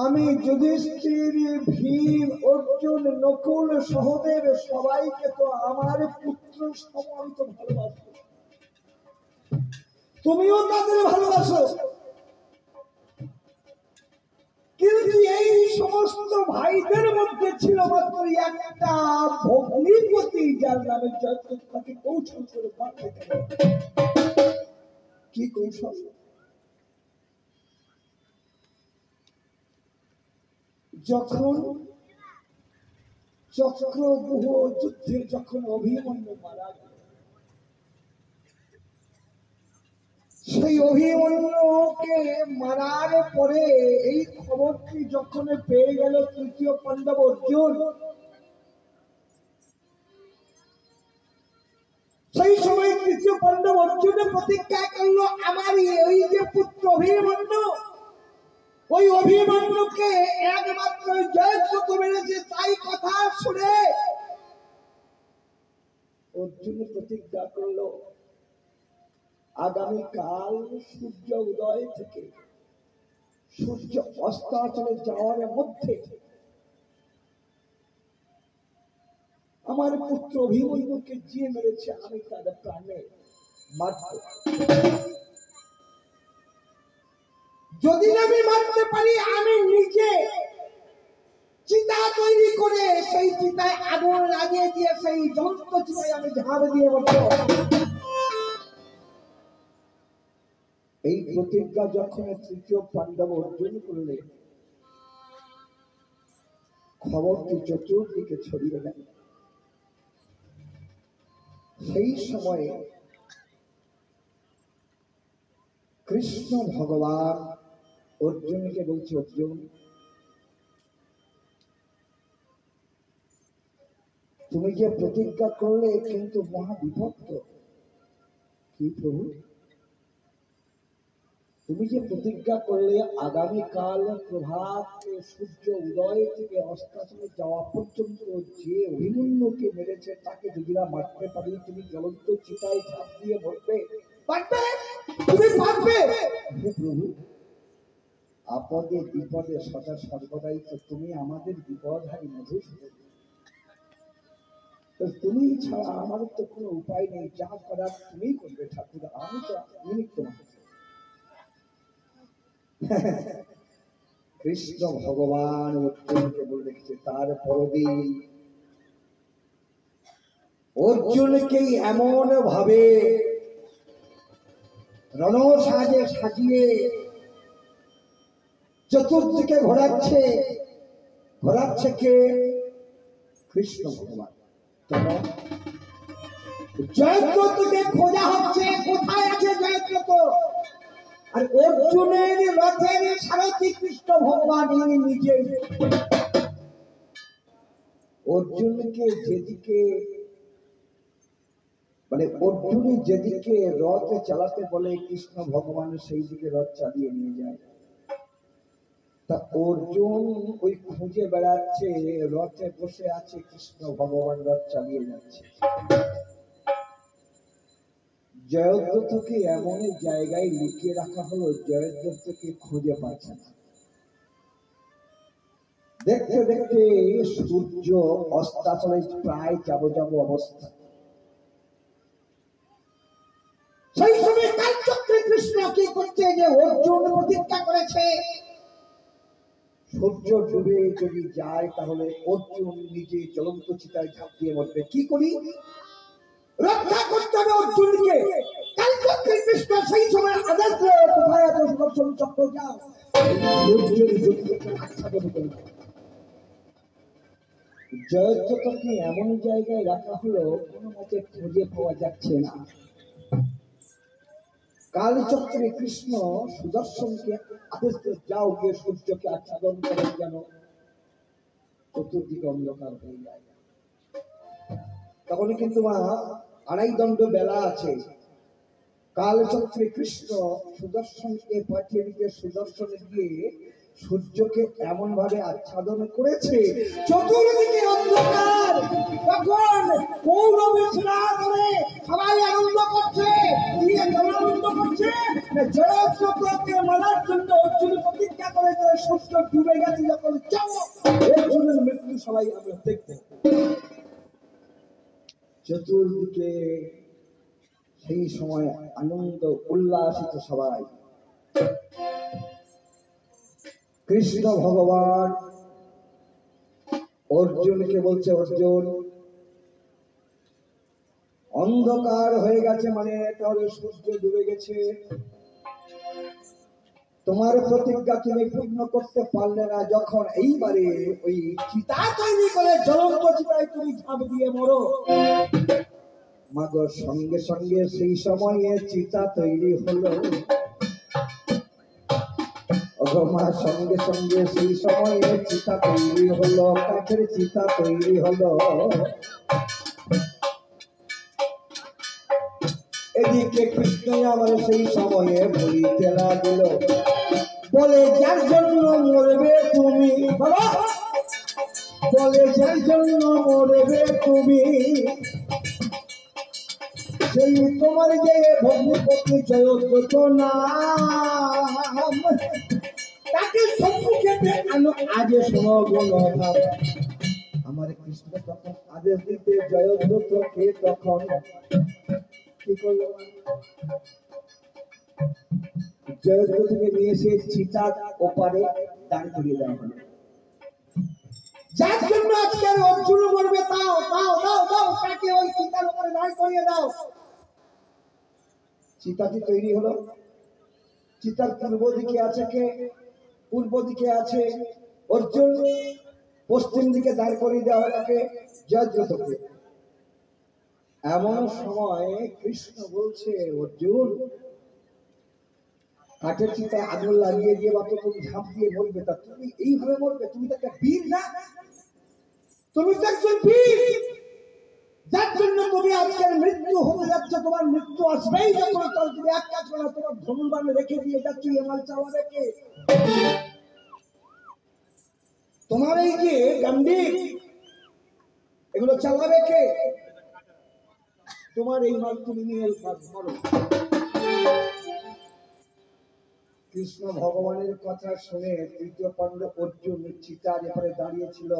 আমি যুধিষ্ঠির, ভীম, অর্জুন, নকুল, সহদেব সবাইকে তো আমার পুত্র সম আমি তো ভালোবাসি, তুমিও তাদের ভালোবাসো। কিন্তু এই সমস্ত ভাইদের মধ্যে ছিল মাত্র একটা ভগ্নিপতি, যার নামে জয়দ্রথ তাকে কৌশল করে মারতে গেল। কি কৌশল? যখন চক্রব্যূহ যুদ্ধে যখন অভিমন্যু মারা গেল, সেই অভিমন্যুকে মারার পরে এই খবরটি যখন পেয়ে গেল তৃতীয় পাণ্ডব অর্জুন, সেই সময় তৃতীয় পাণ্ডব অর্জুনের প্রতিজ্ঞা করলো, আমার ওই যে পুত্র অভিমন্যু, ওই অভিমন্যুকে একমাত্র জয়দ্রথ মেরেছে, তাই কথা শুনে অর্জুন প্রতিজ্ঞা করলো, আগামীকাল সূর্য উদয় থেকে সূর্য অস্তাচলে যাওয়ার মধ্যে আমার পুত্র অভিমন্যুকে যে মেরেছে আমি তার প্রাণে মারব। যদি আমি মারতে পারি, আমি নিজে চিতা তৈরি করে সেই চিতায় আগুন লাগিয়ে দিয়ে সেই জ্বলন্ত চিতায় আমি ঝাড় দিয়ে বসবো। এই প্রতিজ্ঞা যখন তৃতীয় পাণ্ডব অর্জুন করলে, খবরটি চতুর্দিকে ছড়িয়ে গেল। সেই সময়ে কৃষ্ণ ভগবান অর্জুনকে বলছে, অর্জুন, তুমি যে প্রতিজ্ঞা করলে কিন্তু মহা বিপদ। কি প্রভু? তুমি যে প্রতিজ্ঞা করলে আগামীকাল প্রভাতে সূর্য উদয় থেকে অস্তাচলে যাওয়া পর্যন্ত যে অভিমন্যুকে মেরেছে তাকে যদি না মারতে পারি, তুমি জ্বলন্ত চিতায় ঝাঁপ দিয়ে মরবে। পারবে? তুমি পারবে? প্রভু, আপদে বিপদে সদা সর্বদাই তো তুমি আমাদের বিপদহারী মধুসূদন। তুমি ছাড়া আমার তো কোনো উপায় নেই, যা করার তুমি করবে ঠাকুর, আমি তো নিমিত্ত মাত্র। কৃষ্ণ ভগবান অর্জুনকে বলে রেখেছে, তার পরদিন অর্জুনকে এমন ভাবে রণসাজে সাজিয়ে চতুর্দিকে ঘোরাচ্ছে কে? কৃষ্ণ ভগবান। জয়দ্রথকে খোঁজা হচ্ছে, কোথায় আছে জয়দ্রথ? আর অর্জুনের রথের সারথি কৃষ্ণ ভগবান নিজে। অর্জুনকে যেদিকে অর্জুন যেদিকে রথ চালাতে বলে কৃষ্ণ ভগবান সেই দিকে রথ চালিয়ে নিয়ে যায়। তা অর্জুন ওই খুঁজে বেড়াচ্ছে, রথে বসে আছে, কৃষ্ণ ভগবান রথ চালিয়ে যাচ্ছে। জয়দ্রথকে এমন জায়গায় লুকিয়ে রাখা হলো, জয়দ্রথকে খুঁজে পাচ্ছে না। দেখতে দেখতে সূর্য অস্তাচলে প্রায় যাব অবস্থা। সেই সময় কালচক্রে কৃষ্ণ কি করছে, যে অর্জুন প্রতিজ্ঞা করেছে সূর্য ডুবে যদি যায় তাহলে অর্জুন নিজে জ্বলন্ত চিতায় ঝাঁপ দিয়ে মরবে। কি করি? রক্ষা করতে হবে অর্জুনকে। কালচক্রে কৃষ্ণ সেই সময় আদেশ দেয়, কোথায় এত সুদর্শন চক্র, যাও অর্জুনের যুদ্ধকে আচ্ছাদন করে দাও। জয়দ্রথকে এমন জায়গায় রাখা হলো, কোনো মতে খুঁজে পাওয়া যাচ্ছে না। কালচক্রে কৃষ্ণ সুদর্শনকে আদেশ দিয়ে, যাও গিয়ে সূর্যকে আচ্ছাদন করে, যেন চতুর্দিকে অন্ধকার হয়ে যায়। তখন কিন্তু আড়াই দণ্ড বেলা আছে। কালচক্রে কৃষ্ণ সুদর্শনকে পাঠিয়ে দিতে, সুদর্শনে গিয়ে সূর্যকে এমন ভাবে আচ্ছাদন করেছে, চতুর্দিকে অন্ধকার। তখন কৌরবেরা ধরে সবাই আনন্দ করছে, আনন্দ করছে। জয়দ্রথকে মারার জন্য অর্জুন প্রতিজ্ঞা করেছে, সূর্য ডুবে গেছে যখন, অর্জুনের মৃত্যু সবাই আমরা দেখতে। চতুর্দিকে সেই সময় আনন্দ উল্লাসিত সবাই। কৃষ্ণ ভগবান অর্জুনকে বলছে, অর্জুন, অন্ধকার হয়ে গেছে, মানে তাহলে সূর্য ডুবে গেছে। তোমার প্রতিজ্ঞা তুমি পূর্ণ করতে পারলে না, যখন এইবারে ওই চিতা তৈরি করে জ্বলন্ত চিতায় তুমি ঝাঁপ দিয়ে মরো। মাগো সঙ্গে সঙ্গে সেই সময়ে চিতা তৈরি হলো। মা সঙ্গে সঙ্গে সেই সময়ে চিতা তৈরি হলো, কাঠের চিতা তৈরি হলো। এদিকে কৃষ্ণ আমার সেই সময়ে বলিতে লাগল, বলে যার জন্য মরবে তুমি, বলে যার জন্য মরবে তুমি, সেই তোমার যে ভগ্নিপতি জয়দ্রথ নাম, তাকে সম্মুখে আনো আজ শোনো গণনা। আমার কৃষ্ণ তখন আদেশ দিতে জয়দ্রথকে তখন কি করলো, জয়দ্রথকে নিয়ে এসে চিতার ওপারে দাঁড় করিয়ে দেওয়া হলো। যার জন্য আজকের অর্জুন মরবে তাও দাও দাও দাও, তাকে ওই চিতার উপরে দাঁড় করিয়ে দাও। চিতাটি তৈরি হলো। চিতার পূর্ব দিকে আছে কে? পূর্ব দিকে আছে অর্জুন, পশ্চিম দিকে দাঁড় করিয়ে দেওয়া হলো কে? জয়দ্রথকে। এমন সময় কৃষ্ণ বলছে, অর্জুন কাঠের চিতায় আগুন লাগিয়ে দিয়ে বা তুমি ঝাঁপ দিয়ে মরবে, তা তুমি এইভাবে মরবে? তুমি তো একটা বীর না, তুমি তো একজন বীর, যার জন্য তুমি আজকের মৃত্যু হতে যাচ্ছে, তোমার মৃত্যু আসবেই যখন, তাহলে তুমি এক কাজ করো, তোমার ধনুর্বাণ রেখে দিয়ে যাচ্ছ, এমাল চালাবে কে? তোমার এই যে গম্ভীর এগুলো চালাবে কে? তোমার এই মাল তুমি নিয়ে মরো। কৃষ্ণ ভগবানের কথা শুনে তৃতীয় পাণ্ডব অর্জুন চিতার এপারে দাঁড়িয়েছিল,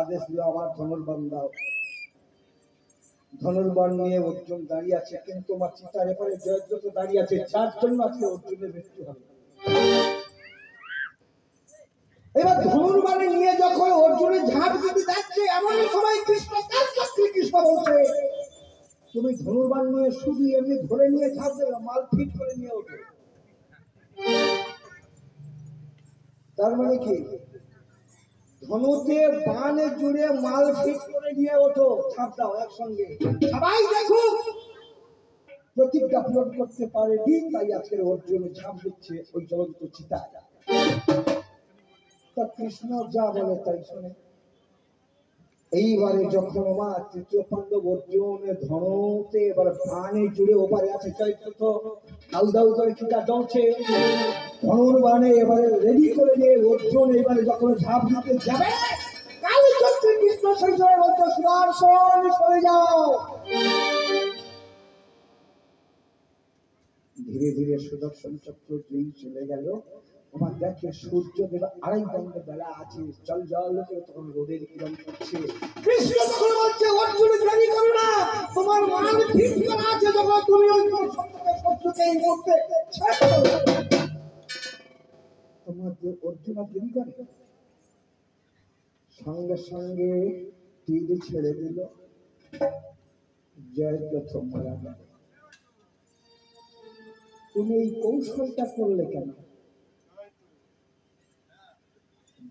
আদেশ দিল আমার ধনুর্বাণ দাও। ধনুর্বাণ নিয়ে অর্জুন দাঁড়িয়ে আছে, কিন্তু আমার চিতার এপারে জয়দ্রথ দাঁড়িয়ে আছে, যার জন্য আজকে অর্জুনের মৃত্যু হবে। এবার ধনুর্বাণী নিয়ে যখন অর্জুনের ঝাঁপ দিতে যাচ্ছে, এমন সময় কৃষ্ণ কৃষ্ণ বলছে, তুমি ধনুর্বাণ নিয়ে শুধু এমনি ধরে নিয়ে ঝাঁপ দেবে, মাল ফিট করে নিয়ে ওঠো। তার মানে কি? ধনুতে বান জুড়ে মাল ফিট করে নিয়ে ওঠো, ঝাঁপ দাও একসঙ্গে। সবাই দেখুক প্রতিজ্ঞা পূরণ করতে পারেনি, তাই আজকের অর্জুন ঝাঁপ দিচ্ছে ওই জ্বলন্ত চিতায়। তা কৃষ্ণ যা বলে তাই শোনে। এইবারে যখন মা তৃতীয় পাণ্ডব অর্জুন ধনুতে এবার বানে জুড়ে ওপারে আছে, জয়দ্রথ দাউ দাউ করে চিতা জ্বলছে, ধনুর বানে এবারে রেডি করে নিয়ে অর্জুন এবারে যখন ঝাঁপ দিতে যাবে, কালীচক্রে কৃষ্ণ সেই সময় বলছে, সুদর্শন সরে যাও। ধীরে ধীরে সুদর্শন চক্র চলে গেল। আমার দেখে সূর্য দেব আড়াই ঘন্টা বেলা আছে, জল জল করে তখন রোদের কিরণ করছে। কৃষ্ণ তখন বলছে, অর্জুন দেরি করো না, তোমার মাল ঠিক করা আছে, যখন তুমি ওই শত্রুকে এই মুহূর্তে ছেড়ে দাও। তোমার যে অর্জুন দেরি করে, সঙ্গে সঙ্গে তীর ছেড়ে দিল, জয়দ্রথ মারা গেল। তুমি এই কৌশলটা করলে কেন?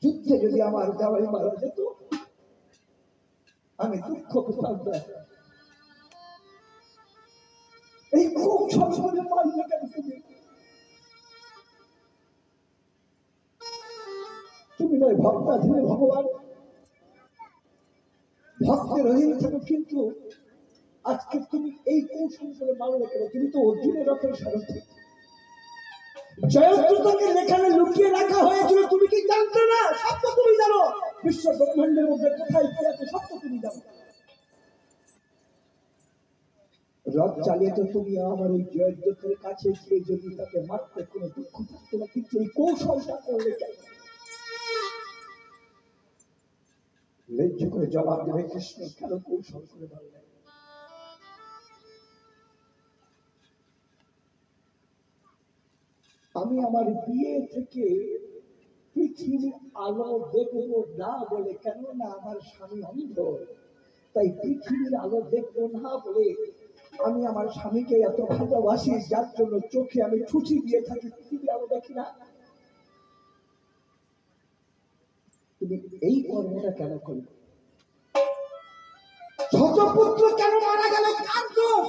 যুদ্ধে যদি আমার জামাই মারা যেত, আমি দুঃখ পেতাম না। এই কৌশল করে মারলে কেন তুমি? তুমি নয় ভক্তাধীন ভগবান, ভক্তের অধীন থাকো, কিন্তু আজকে তুমি এই কৌশল করে মারলে কেন? তুমি তো অর্জুনের রথের সারথি। জয়দ্রথকে এখানে লুকিয়ে রাখা হয়েছিল, তুমি কি জানতে না? সব তো তুমি জানো, বিশ্ব ব্রহ্মাণ্ডের মধ্যে কোথায় কি আছে সব তো তুমি জানো। রথ চালিয়ে তো তুমি আমার ওই জয়দ্রথের কাছে গিয়ে যদি তাকে মারতে, কোনো দুঃখ থাকতো না, কিন্তু এই কৌশলটা করলে কেন? লজ্জ করে জবাব দেবে কৃষ্ণ, কেন কৌশল করে বললে? আমি আমার বিয়ে থেকে পৃথিবীর আলো দেখবো না বলে, কেন না আমার স্বামী অন্ধ, তাই পৃথিবীর আলো দেখবো না বলে আমি আমার স্বামীকে এত ভালোবাসি, যার জন্য চোখে আমি ছুটি দিয়ে থাকি, পৃথিবীর আলো দেখি না। তুমি এই কর্মটা কেন করলে? শতপুত্র কেন মারা গেল? কার দোষ?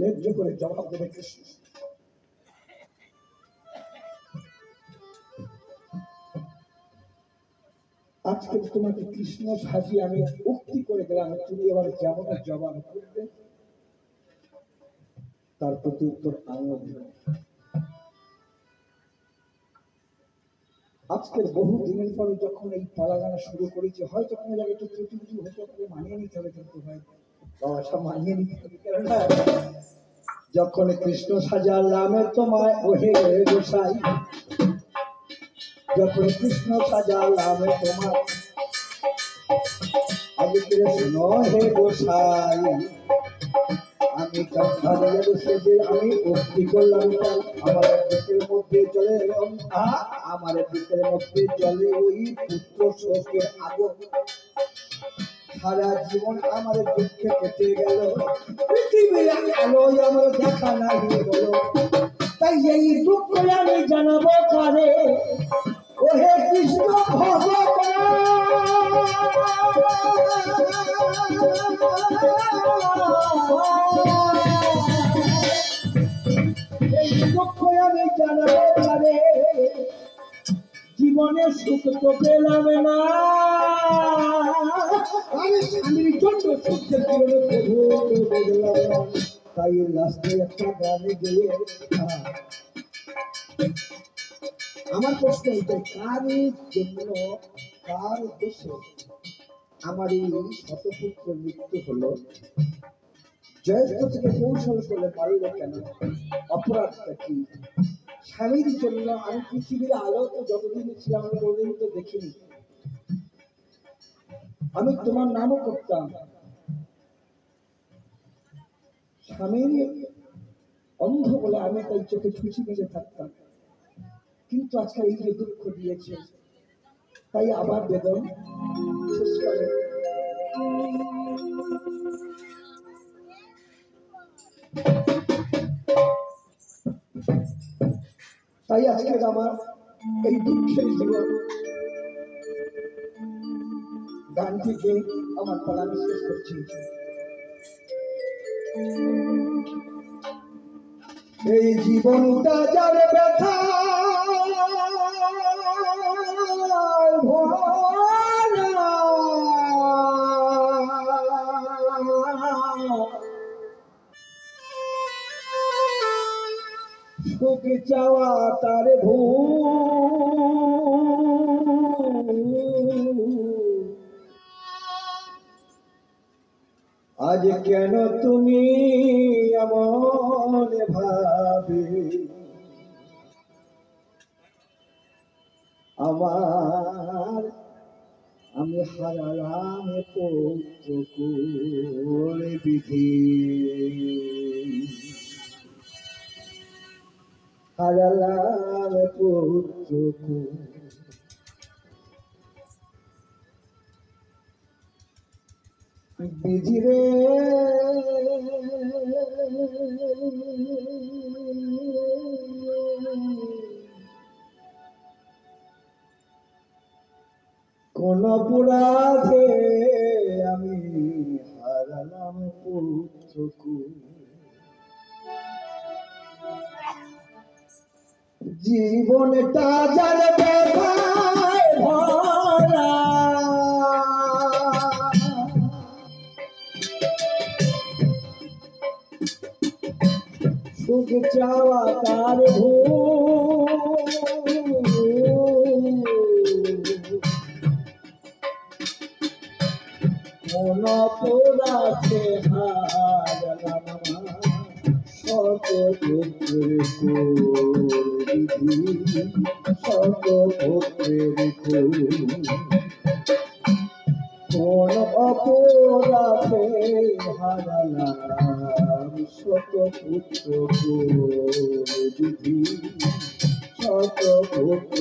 লেজ্জ করে জবাব দেবে কৃষ্ণ। আজকে তোমাকে কৃষ্ণ সাজিয়ে আমি উক্তি করে গেলাম, তুমি এবার যেমন জবাব করবে তার প্রতি উত্তর আমিও দেব। আজকের বহু দিনের পরে যখন এই পালা গানা শুরু করেছি, হয়তো কোনো জায়গায় একটু ত্রুটি হতে পারে, মানিয়ে নিতে হবে, কিন্তু ভাই বাবা সব মানিয়ে নিতে হবে। কেননা যখন কৃষ্ণ সাজালামে তোমায় ওহে গোসাই, যখন কৃষ্ণ সাজালামে তোমার আগে কৃষ্ণ হে গোসাই, আমি কান্ধারিয়ার সেজে আমি ভক্তি করলাম, আমার বুকের মধ্যে চলে এলাম, আমার বুকের মধ্যে চলে ওই পুত্র শোকের আগুন। সারা জীবন আমার দুঃখে কেটে গেল, পৃথিবীর আলোয় আমার দেখা নাই বলো, তাই এই দুঃখ আমি জানাবো কারে? ওহে কৃষ্ণ ভগবান, এই দুঃখ আমি জানাবো কারে? জীবনে সুখ তো পেলাম না, আমি স্বামীর জন্য সুখের জীবনে বদলাম, তাই লাস্টে একটা গানে গিয়ে আমার প্রশ্ন এটাই, কার জন্য, কার দোষে আমার এই শতপুত্র মৃত্যু হলো? জয়স্থ থেকে কৌশল করলে পারল কেন? অপরাধটা কি? স্বামীর জন্য আমি পৃথিবীর আলো তো যতদিন ছিলাম আমি কোনদিন তো দেখিনি, আমি তোমার নামও করতাম, স্বামীর অন্ধ বলে আমি তাই চোখে ছুঁচি মেজে থাকতাম, কিন্তু আজকে এই যে দুঃখ দিয়েছে, তাই আবার বেদন শেষ করে তাই আজকে আমার এই দুঃখের জীবন গানটিকে আমার পড়া শেষ করছি। এই জীবনটা যার ব্যথা সুখ চাওয়া তার আজ কেন তুমি এমন ভাবে আমার, আমি হারালাম পুত্র কুল বিধি, হারালাম পুত্র কুল বিধি রে, কোন অপরাধে আমি হারালাম পুত্র কুল, জীবনটা যার ব্যথায় ভরা, সুখ চাওয়া তার মন পোড়াছে হারালাম শত পুত্রের বিধি, শত পুত্রের কোন অপরাধে হারালাম শত পুত্র বিধি, শত পুত্র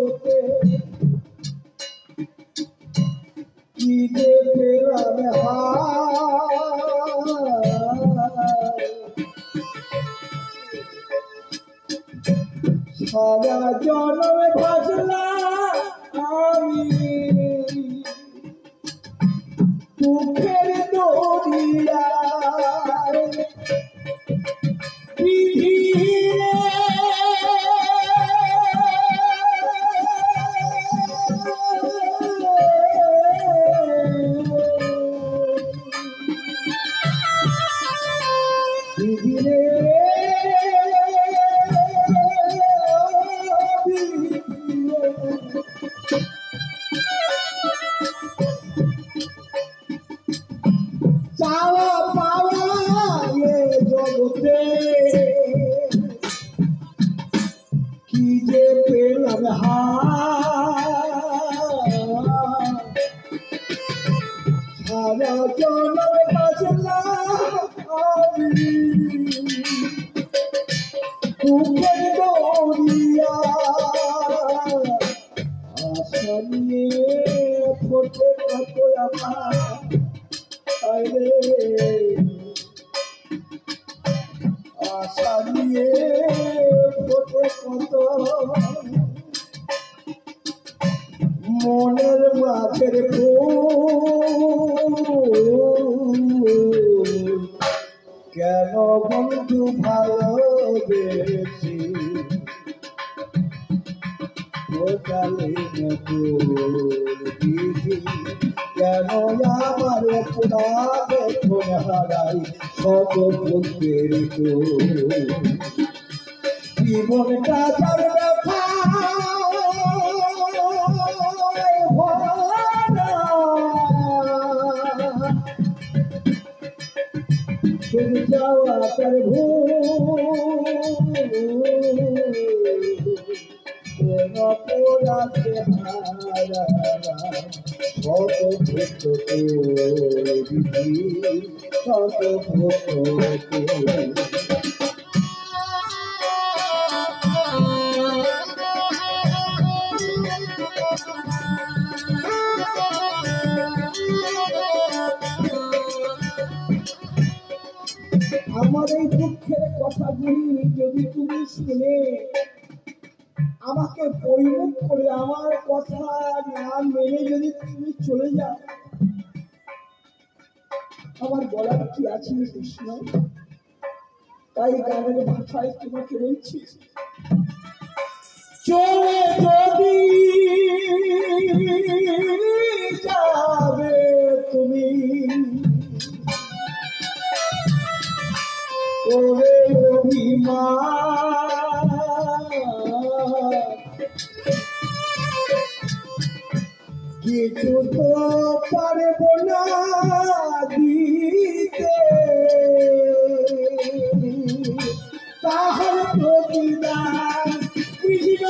জগতে কি যে পেলাম সারা জনম ভাসলাম আমি দুঃখের দরিয়ায় চাওয়া পাওয়া এ জগতে কি যে পেলাম সারা জনম বাঁচলাম আমি দুঃখের দরিয়া আশা নিয়ে ফোটে কত আমার আশা নিয়ে ফোটে কত মনের মাঝের কেন বন্ধু ভালোবেসি ওটালে মতো দিদি কেন আমার অপরাধে কোন হারাই শত ভক্তের জীবনটা যার ব্যথা শুধু যাওয়া তার কোন অপরাধে হারা শত ভক্ত দিদি শত ভক্ত আমার এই দুঃখের কথাগুলি যদি তুমি শুনে আমাকে পরিমুখ করে আমার কথা না মেনে যদি তুমি চলে যাও আমার বলার কি আছে কৃষ্ণ তাই গানের ভাষায় তোমাকে বলছি চলে যদি যাবে তুমি করে অভিমান কিছু তো পারব না দিতে তাহার প্রতিদান কৃষ্ণ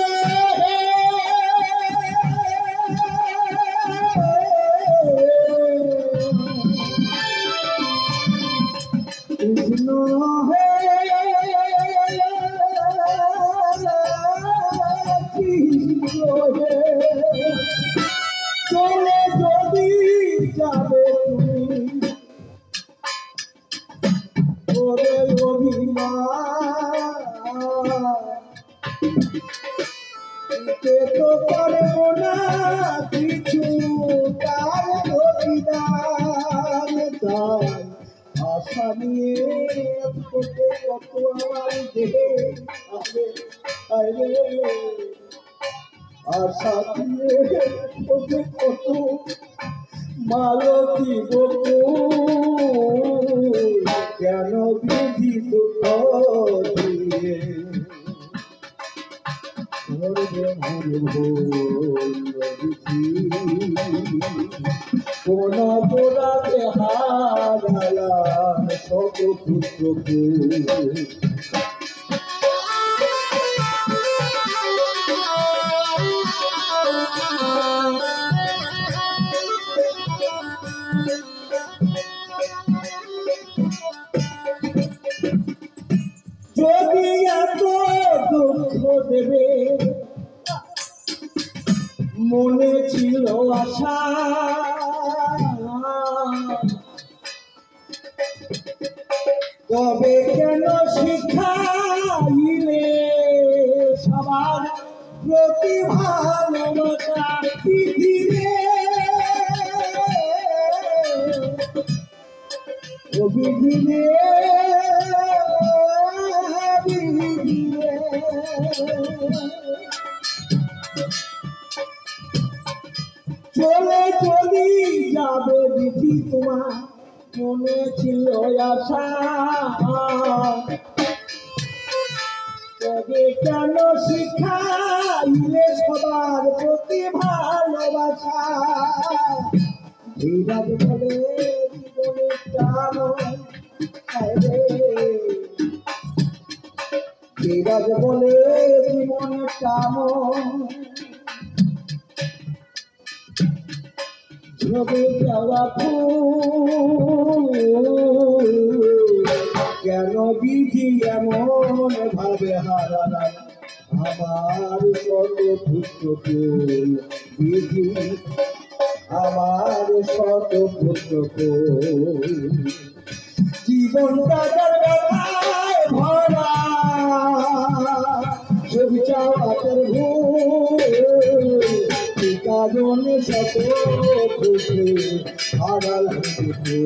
কৃষ্ণ হে কৃষ্ণ হে চলে যদি যাবে তুমি ওরে অভিমান দিতে তো পারব না কিছু তার প্রতিদান তাই আশা নিয়ে ফোটে কত আমার দেহে আশা দিয়ে ফোটে কত মালতী বকুল কেন বিধি দুঃখ দিয়ে করবে মন কোন অপরাধে হারালাম শত পুত্রকে যদি এত দুঃখ দেবে মনে ছিল আশা তবে কেন শিখাইলে সবার প্রতি ভালোবাসা পৃথিবীতে ও পৃথিবীতে চলে চলি যাবে বিধি তোমার মনে ছিল আশা তবে কেন শিখাইলে সবার প্রতি ভালোবাসা ধীরাজ বলে জীবনের টামন ধীরাজ বলে জীবনের টামন ঝরে যাওয়া কেন বিধি এমন ভাবে হারালাম আমার শত পুত্র বিধি আমার শত পুত্র জীবনটা ব্যথায় ভরা ছবি চাওয়াতের কারণে শত পুত্রে হারালাম বিধি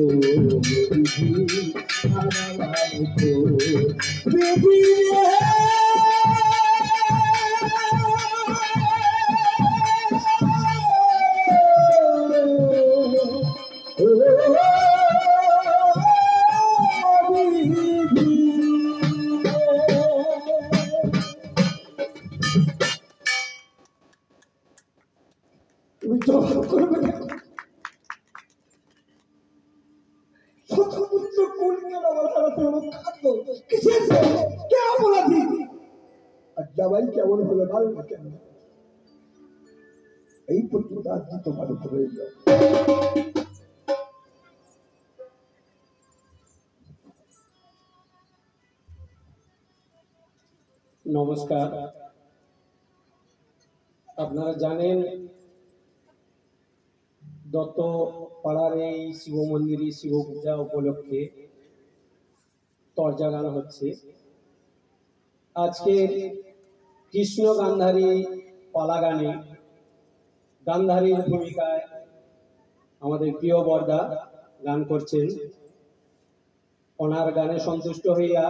তুমি জবাব করবে না শতপুত্র কন্যা আমার হারাতে হলো কাঁদলো কিসের কে অপরাধী আর জামাই কেমন হলো ভালো না কেন এই পর্যন্ত আজ তোমার উপর হয়ে যাও নমস্কার। আপনারা জানেন দত্ত পাড়ার এই শিব মন্দিরে শিব পূজা উপলক্ষে তরজা গান হচ্ছে। আজকে কৃষ্ণ গান্ধারী পালা গানে গান্ধারীর ভূমিকায় আমাদের প্রিয় বরদা গান করছেন। ওনার গানে সন্তুষ্ট হইয়া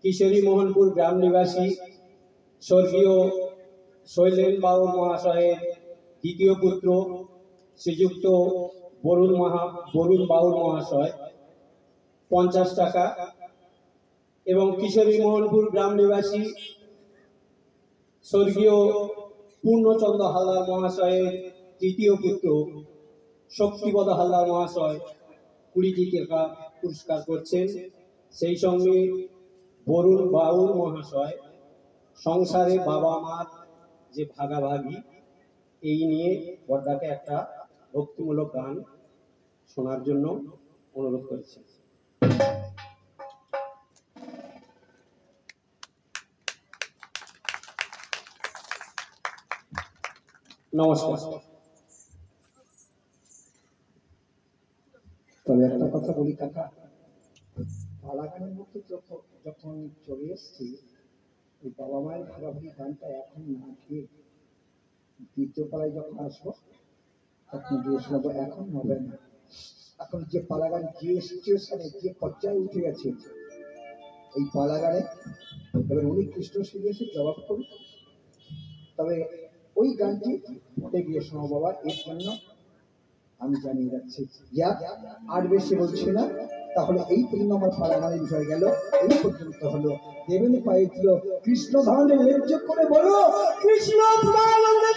কিশোরী মোহনপুর গ্রাম নিবাসী স্বর্গীয় শৈলেন বাউল মহাশয়ের দ্বিতীয় পুত্র শ্রীযুক্ত বরুণ বাউল মহাশয় 50 টাকা এবং কিশোরী মোহনপুর গ্রাম নিবাসী স্বর্গীয় পূর্ণচন্দ্র হালদার মহাশয়ের তৃতীয় পুত্র শক্তিপদ হালদার মহাশয় 20 টাকা পুরস্কার করছেন। সেই সঙ্গে বরুণ বাউল মহাশয় সংসারে বাবা মার যে ভাগাভাগি এই নিয়ে বর্দাকে একটা ভক্তিমূলক গান শোনার জন্য অনুরোধ করেছেন। নমস্কার। তবে একটা কথা বলি কাকা, পালাগানের মধ্যে যখন চলে এসছি ওই বাবা মায়ের ভাগাভাগি গানটা এখন না গিয়ে দ্বিতীয় পালায় যখন আসবো তখন গিয়ে শোনাবো, এখন হবে না। এখন যে পালাগান যে সিচুয়েশনে যে পর্যায়ে উঠে গেছে এই পালাগানে এবার উনি কৃষ্ণ এসে জবাব করুন। তবে ওই গানটি পড়ে গিয়ে শোনাবো বাবা, এর জন্য আমি জানিয়ে যাচ্ছি। আর বেশি বলছি না, তাহলে এই 3 নম্বর পালাগানের বিষয় গেল এই পর্যন্ত হলো। দেবেন পাইছিল কৃষ্ণ ধরনের লেজ্জ করে বলো কৃষ্ণ ধর্মানন্দে